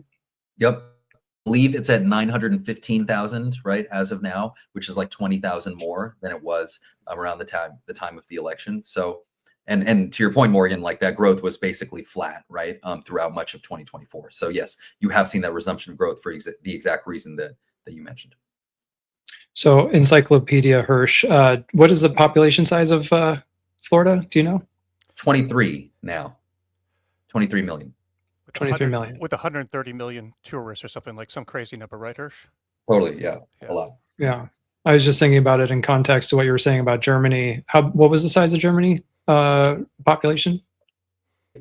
Speaker 3: Yep. I believe it's at 915,000, right, as of now, which is like 20,000 more than it was around the time of the election. So, and to your point, Morgan, like that growth was basically flat, right, throughout much of 2024. So yes, you have seen that resumption of growth for the exact reason that you mentioned.
Speaker 2: So Encyclopedia Hirsch, what is the population size of Florida? Do you know?
Speaker 3: 23 now. 23 million.
Speaker 2: 23 million.
Speaker 1: With 130 million tourists or something, like some crazy number, right, Hirsch?
Speaker 3: Totally, yeah. A lot.
Speaker 2: Yeah. I was just thinking about it in context to what you were saying about Germany. What was the size of Germany population?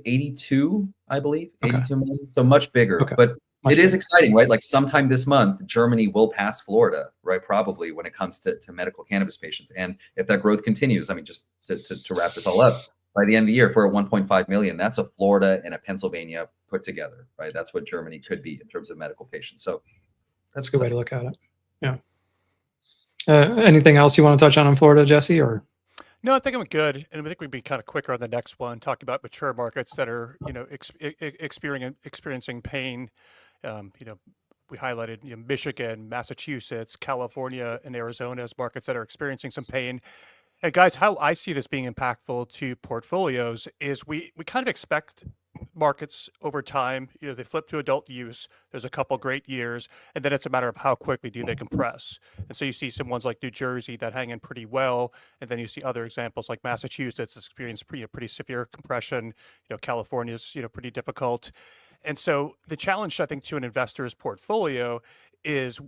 Speaker 3: 82, I believe.
Speaker 2: Okay.
Speaker 3: 82 million. So much bigger.
Speaker 2: Okay.
Speaker 3: But
Speaker 2: Much
Speaker 3: it is
Speaker 2: bigger.
Speaker 3: exciting, right? Like sometime this month, Germany will pass Florida, right? Probably when it comes to medical cannabis patients. And if that growth continues, I mean, just to wrap this all up, by the end of the year, if we're at 1.5 million, that's a Florida and a Pennsylvania put together, right? That's what Germany could be in terms of medical patients. So
Speaker 2: That's a good way to look at it. Yeah. Anything else you want to touch on in Florida, Jesse? Or
Speaker 1: No, I think I'm good, and I think we'd be kind of quicker on the next one, talking about mature markets that are, experiencing pain. We highlighted Michigan, Massachusetts, California, and Arizona as markets that are experiencing some pain. And guys, how I see this being impactful to portfolios is we kind of expect markets over time, they flip to adult use. There's a couple great years, and then it's a matter of how quickly do they compress. And so you see some ones like New Jersey that hang in pretty well, and then you see other examples like Massachusetts experienced pretty severe compression. California's pretty difficult. And so the challenge, I think, to an investor's portfolio is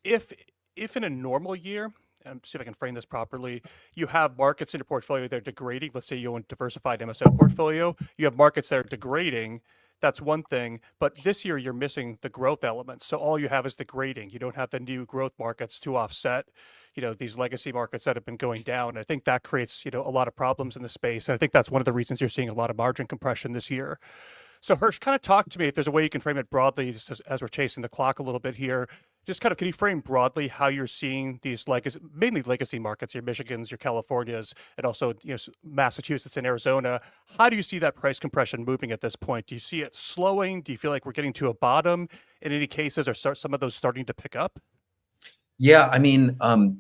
Speaker 1: if in a normal year, and see if I can frame this properly, you have markets in your portfolio that are degrading. Let's say you own a diversified MSO portfolio. You have markets that are degrading. That's one thing. But this year you're missing the growth elements. So all you have is degrading. You don't have the new growth markets to offset, these legacy markets that have been going down. I think that creates, a lot of problems in the space. And I think that's one of the reasons you're seeing a lot of margin compression this year. So Hirsh, kind of talk to me, if there's a way you can frame it broadly, just as we're chasing the clock a little bit here. Just kind of, can you frame broadly how you're seeing these mainly legacy markets, your Michigans, your Californias, and also Massachusetts and Arizona? How do you see that price compression moving at this point? Do you see it slowing? Do you feel like we're getting to a bottom? In any cases, are some of those starting to pick up?
Speaker 3: Yeah, I mean,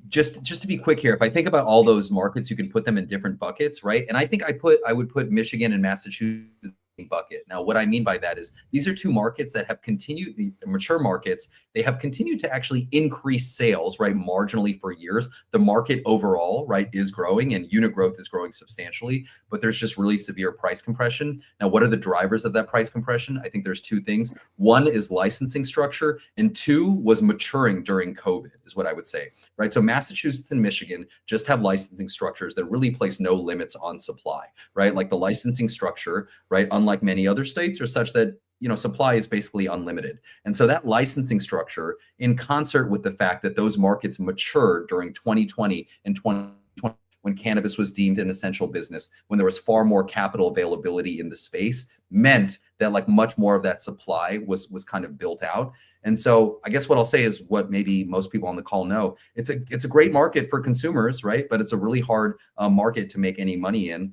Speaker 3: just to be quick here, if I think about all those markets, you can put them in different buckets, right? And I think I would put Michigan and Massachusetts bucket. Now, what I mean by that is these are two markets that have continued, the mature markets, they have continued to actually increase sales, right, marginally for years. The market overall, right, is growing and unit growth is growing substantially, but there's just really severe price compression. Now, what are the drivers of that price compression? I think there's two things. One is licensing structure, and two was maturing during COVID, is what I would say, right? So Massachusetts and Michigan just have licensing structures that really place no limits on supply, right? Like the licensing structure, right, unlike many other states, are such that supply is basically unlimited. And so that licensing structure, in concert with the fact that those markets matured during 2020 and 2020, when cannabis was deemed an essential business, when there was far more capital availability in the space, meant that like much more of that supply was kind of built out. And so I guess what I'll say is what maybe most people on the call know. It's a great market for consumers, right? But it's a really hard market to make any money in.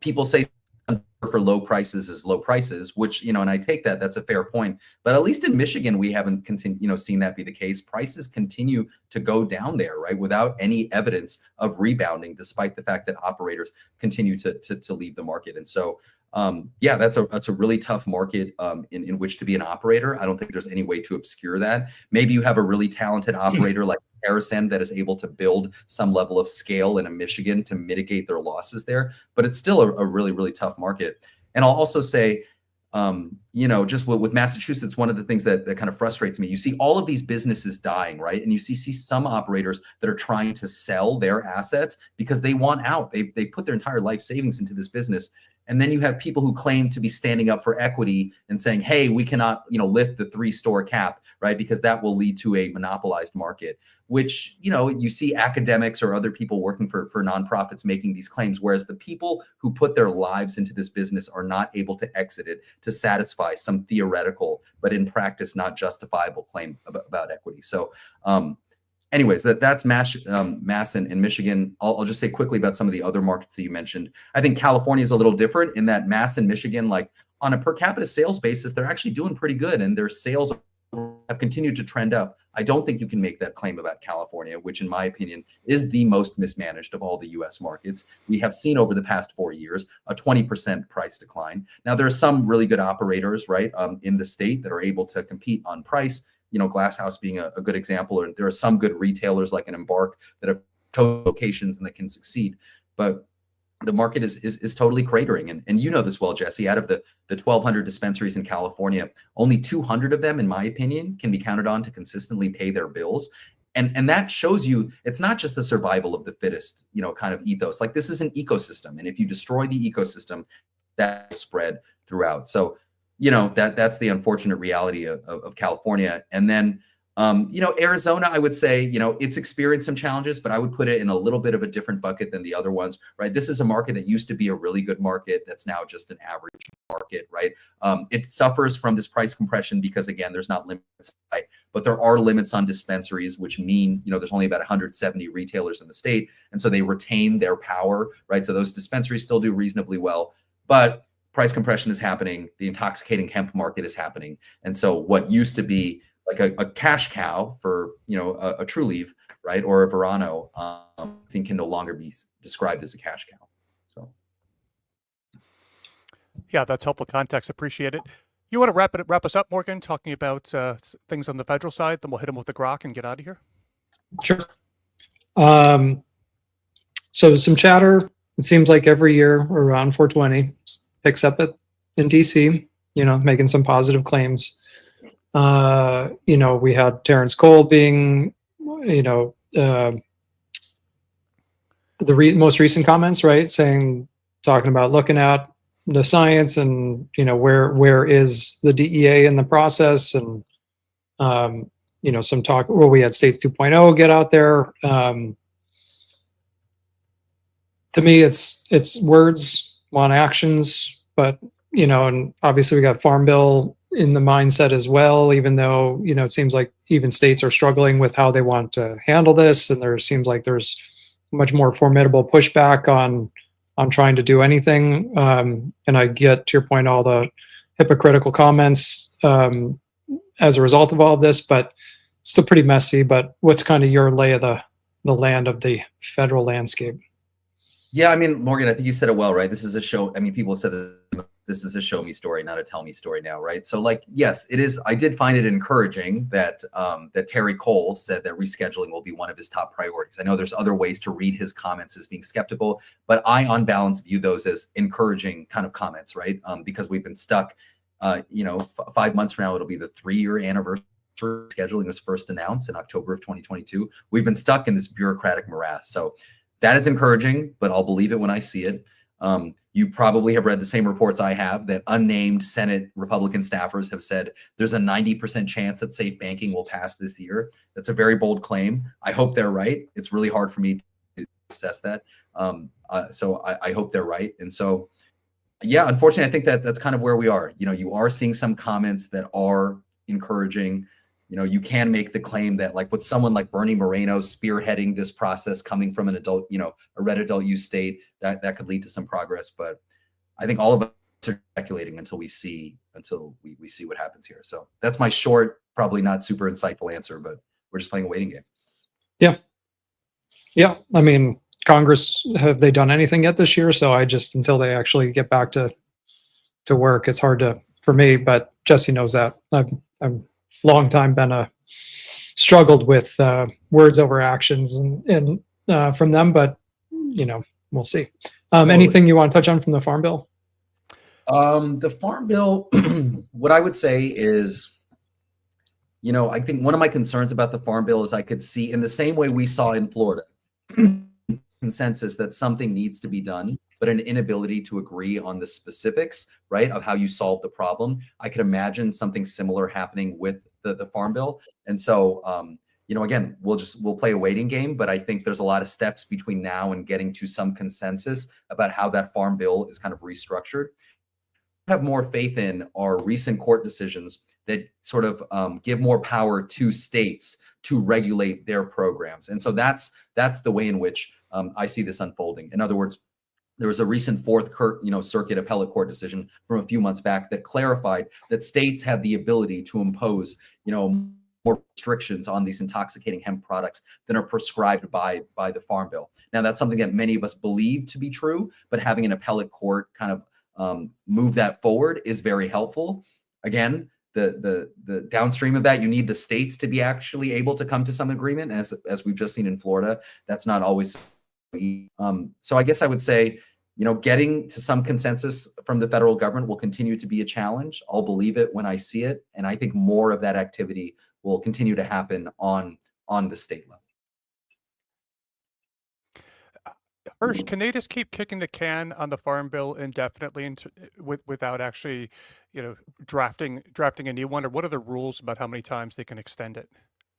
Speaker 3: People say for low prices is low prices, which, and I take that, that's a fair point. But at least in Michigan, we haven't seen that be the case. Prices continue to go down there, right, without any evidence of rebounding, despite the fact that operators continue to leave the market. And so, yeah, that's a really tough market in which to be an operator. I don't think there's any way to obscure that. Maybe you have a really talented operator like Harrison that is able to build some level of scale in a Michigan to mitigate their losses there, but it's still a really, really tough market. And I'll also say, just with Massachusetts, one of the things that kind of frustrates me, you see all of these businesses dying, right? And you see some operators that are trying to sell their assets because they want out. They put their entire life savings into this business. And then you have people who claim to be standing up for equity and saying, hey, we cannot, lift the 3-store cap, right? Because that will lead to a monopolized market, which, you see academics or other people working for nonprofits making these claims, whereas the people who put their lives into this business are not able to exit it to satisfy some theoretical, but in practice, not justifiable claim about equity. So, anyways, that's Mass and Michigan. I'll just say quickly about some of the other markets that you mentioned. I think California is a little different in that Mass and Michigan, like on a per capita sales basis, they're actually doing pretty good, and their sales have continued to trend up. I don't think you can make that claim about California, which in my opinion is the most mismanaged of all the US markets. We have seen over the past 4 years a 20% price decline. Now, there are some really good operators, right, in the state that are able to compete on price. Glass House being a good example, or there are some good retailers like an Embark that have total locations and that can succeed. But the market is totally cratering. And you know this well, Jesse, out of the 1,200 dispensaries in California, only 200 of them, in my opinion, can be counted on to consistently pay their bills. And that shows you it's not just the survival of the fittest, kind of ethos. Like this is an ecosystem. And if you destroy the ecosystem, that will spread throughout. So that's the unfortunate reality of California. And then, Arizona, I would say, it's experienced some challenges, but I would put it in a little bit of a different bucket than the other ones, right? This is a market that used to be a really good market that's now just an average market, right? It suffers from this price compression because, again, there's not limits, right? But there are limits on dispensaries, which mean, there's only about 170 retailers in the state. And so they retain their power, right? So those dispensaries still do reasonably well, but price compression is happening. The intoxicating hemp market is happening. And so what used to be like a cash cow for, a True Leaf, right, or a Verano, I think can no longer be described as a cash cow. So,
Speaker 1: yeah, that's helpful context. Appreciate it. You want to wrap us up, Morgan, talking about things on the federal side? Then we'll hit them with the grok and get out of here.
Speaker 2: Sure. So some chatter. It seems like every year around 420 picks up in DC. Making some positive claims. We had Terrence Cole being, the most recent comments, right, talking about looking at the science and where is the DEA in the process, and some talk. Well, we had States 2.0 get out there. To me, it's words, want actions, but and obviously we got Farm Bill in the mindset as well. Even though it seems like even states are struggling with how they want to handle this, and there seems like there's much more formidable pushback on trying to do anything. And I get, to your point, all the hypocritical comments as a result of all of this, but still pretty messy. But what's kind of your lay of the land of the federal landscape?
Speaker 3: Yeah, I mean, Morgan, I think you said it well, right? This is a show. I mean, people have said this is a show me story, not a tell me story now, right? So like, yes, it is. I did find it encouraging that that Terry Cole said that rescheduling will be one of his top priorities. I know there's other ways to read his comments as being skeptical, but I, on balance, view those as encouraging kind of comments, right? Because we've been stuck, 5 months from now, it'll be the 3-year anniversary. Scheduling was first announced in October of 2022. We've been stuck in this bureaucratic morass. So that is encouraging, but I'll believe it when I see it. You probably have read the same reports I have that unnamed Senate Republican staffers have said there's a 90% chance that safe banking will pass this year. That's a very bold claim. I hope they're right. It's really hard for me to assess that. So I hope they're right. And so, yeah, unfortunately, I think that's kind of where we are. You are seeing some comments that are encouraging. You can make the claim that, like, with someone like Bernie Moreno spearheading this process, coming from an adult, a red adult use state, that could lead to some progress. But I think all of us are speculating until we see what happens here. So that's my short, probably not super insightful answer, but we're just playing a waiting game.
Speaker 2: Yeah. I mean, Congress, have they done anything yet this year? So until they actually get back to work, it's hard for me. But Jesse knows that I'm long time been struggled with words over actions and from them, but we'll see. Anything you want to touch on from the Farm Bill?
Speaker 3: The Farm Bill, what I would say is, I think one of my concerns about the Farm Bill is I could see, in the same way we saw in Florida, consensus that something needs to be done, but an inability to agree on the specifics, right, of how you solve the problem. I could imagine something similar happening with the Farm Bill. And so, again, we'll play a waiting game, but I think there's a lot of steps between now and getting to some consensus about how that Farm Bill is kind of restructured. I have more faith in our recent court decisions that sort of give more power to states to regulate their programs. And so that's the way in which I see this unfolding. In other words, there was a recent Fourth Circuit appellate court decision from a few months back that clarified that states have the ability to impose, more restrictions on these intoxicating hemp products than are prescribed by the Farm Bill. Now, that's something that many of us believe to be true, but having an appellate court kind of move that forward is very helpful. Again, the downstream of that, you need the states to be actually able to come to some agreement. As we've just seen in Florida, that's not always. So I guess I would say, getting to some consensus from the federal government will continue to be a challenge. I'll believe it when I see it. And I think more of that activity will continue to happen on the state level.
Speaker 1: Hirsh, can they just keep kicking the can on the Farm Bill indefinitely without actually, drafting a new one? Or what are the rules about how many times they can extend it?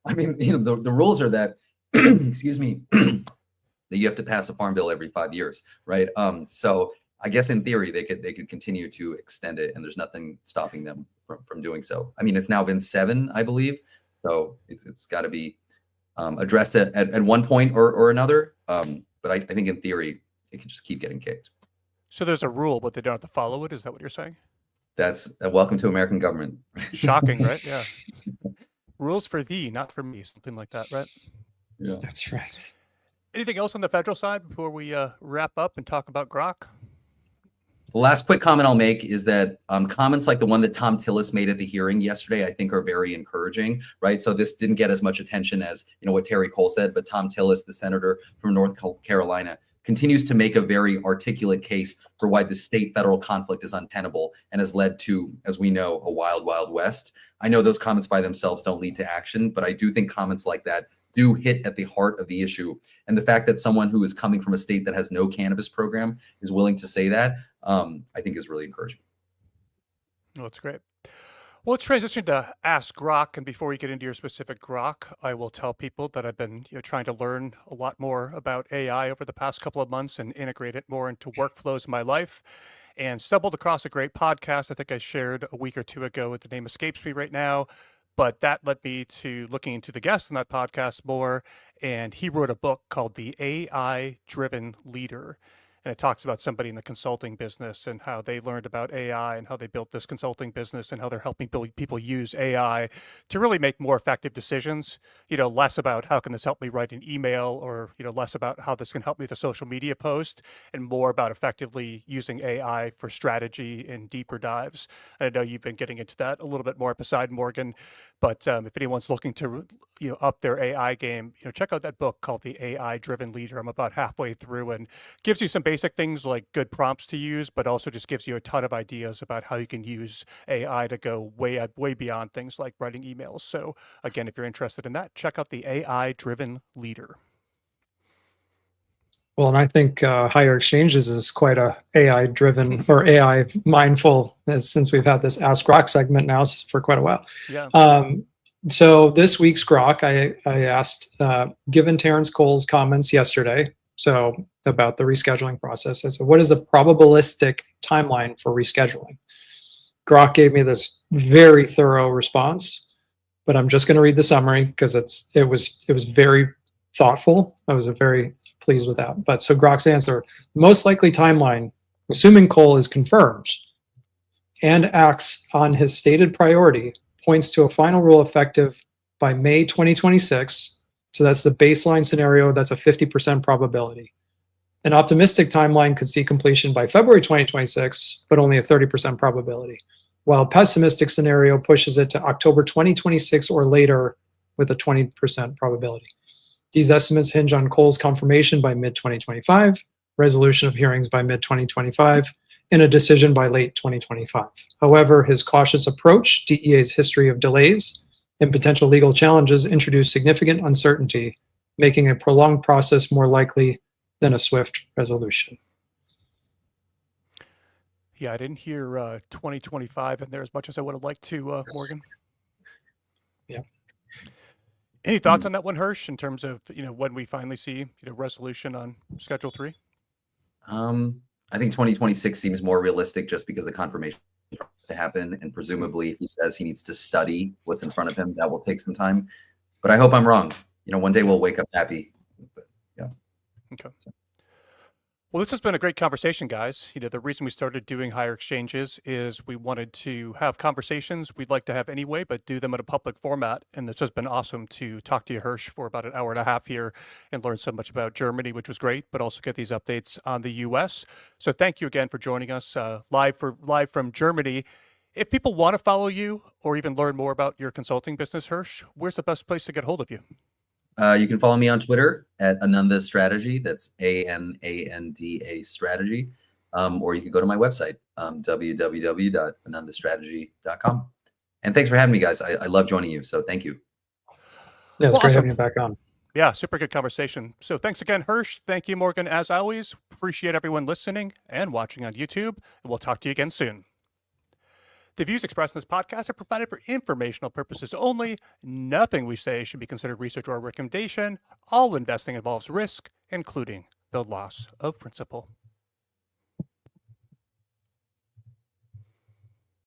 Speaker 3: I mean, the rules are that, excuse me, that you have to pass a Farm Bill every 5 years, right? So I guess in theory they could continue to extend it, and there's nothing stopping them from doing so. I mean, it's now been 7, I believe, so it's got to be addressed at one point or another. But I think in theory it could just keep getting kicked.
Speaker 1: So there's a rule, but they don't have to follow it. Is that what you're saying?
Speaker 3: That's welcome to American government.
Speaker 1: Shocking, right? Yeah. Rules for thee, not for me. Something like that, right?
Speaker 3: Yeah,
Speaker 2: That's right.
Speaker 1: Anything else on the federal side before we wrap up and talk about grok?
Speaker 3: The last quick comment I'll make is that comments like the one that Tom Tillis made at the hearing yesterday, I think are very encouraging, right? So this didn't get as much attention as, what Terry Cole said, but Tom Tillis, the senator from North Carolina, continues to make a very articulate case for why the state-federal conflict is untenable and has led to, as we know, a wild, wild west. I know those comments by themselves don't lead to action, but I do think comments like that do hit at the heart of the issue. And the fact that someone who is coming from a state that has no cannabis program is willing to say that, I think is really encouraging.
Speaker 1: Well, that's great. Well, let's transition to Ask Grok. And before we get into your specific Grok, I will tell people that I've been trying to learn a lot more about AI over the past couple of months and integrate it more into workflows in my life, and stumbled across a great podcast I think I shared a week or two ago. The name escapes me right now, but that led me to looking into the guest in that podcast more. And he wrote a book called The AI Driven Leader. And it talks about somebody in the consulting business and how they learned about AI and how they built this consulting business and how they're helping people use AI to really make more effective decisions. Less about how can this help me write an email, or less about how this can help me with a social media post, and more about effectively using AI for strategy and deeper dives. And I know you've been getting into that a little bit more beside Morgan, but if anyone's looking to up their AI game, check out that book called The AI Driven Leader. I'm about halfway through, and gives you some basic things like good prompts to use, but also just gives you a ton of ideas about how you can use AI to go way beyond things like writing emails. So again, if you're interested in that, check out The AI Driven Leader.
Speaker 2: Well, and I think Higher Exchanges is quite a AI driven or AI mindful, since we've had this Ask Grok segment now for quite a while.
Speaker 1: Yeah.
Speaker 2: So this week's Grok, I asked, given Terrence Cole's comments yesterday, so about the rescheduling process, I said, what is a probabilistic timeline for rescheduling? Grok gave me this very thorough response, but I'm just going to read the summary because it was very thoughtful. I was very pleased with that. But so Grok's answer: the most likely timeline, assuming Cole is confirmed and acts on his stated priority, points to a final rule effective by May 2026. So that's the baseline scenario. That's a 50% probability. An optimistic timeline could see completion by February 2026, but only a 30% probability, while a pessimistic scenario pushes it to October 2026 or later with a 20% probability. These estimates hinge on Cole's confirmation by mid-2025, resolution of hearings by mid-2025, and a decision by late 2025. However, his cautious approach, DEA's history of delays, and potential legal challenges introduce significant uncertainty, making a prolonged process more likely than a swift resolution.
Speaker 1: Yeah, I didn't hear 2025 in there as much as I would have liked to, Morgan.
Speaker 2: Yeah.
Speaker 1: Any thoughts on that one, Hirsch, in terms of when we finally see resolution on Schedule 3?
Speaker 3: I think 2026 seems more realistic just because the confirmation to happen, and presumably if he says he needs to study what's in front of him, that will take some time. But I hope I'm wrong. One day we'll wake up happy. But, yeah.
Speaker 1: Okay. Well, this has been a great conversation, guys. The reason we started doing Higher Exchanges is we wanted to have conversations we'd like to have anyway, but do them in a public format. And it's just been awesome to talk to you, Hirsch, for about an hour and a half here and learn so much about Germany, which was great, but also get these updates on the U.S. So thank you again for joining us live from Germany. If people want to follow you or even learn more about your consulting business, Hirsch, where's the best place to get hold of you?
Speaker 3: You can follow me on Twitter at Ananda Strategy. That's ANANDA Strategy. Or you can go to my website, www.anandastrategy.com. And thanks for having me, guys. I love joining you. So thank you.
Speaker 2: Yeah, it's great having you back on.
Speaker 1: Yeah, super good conversation. So thanks again, Hirsch. Thank you, Morgan, as always. Appreciate everyone listening and watching on YouTube. And we'll talk to you again soon. The views expressed in this podcast are provided for informational purposes only. Nothing we say should be considered research or recommendation. All investing involves risk, including the loss of principal.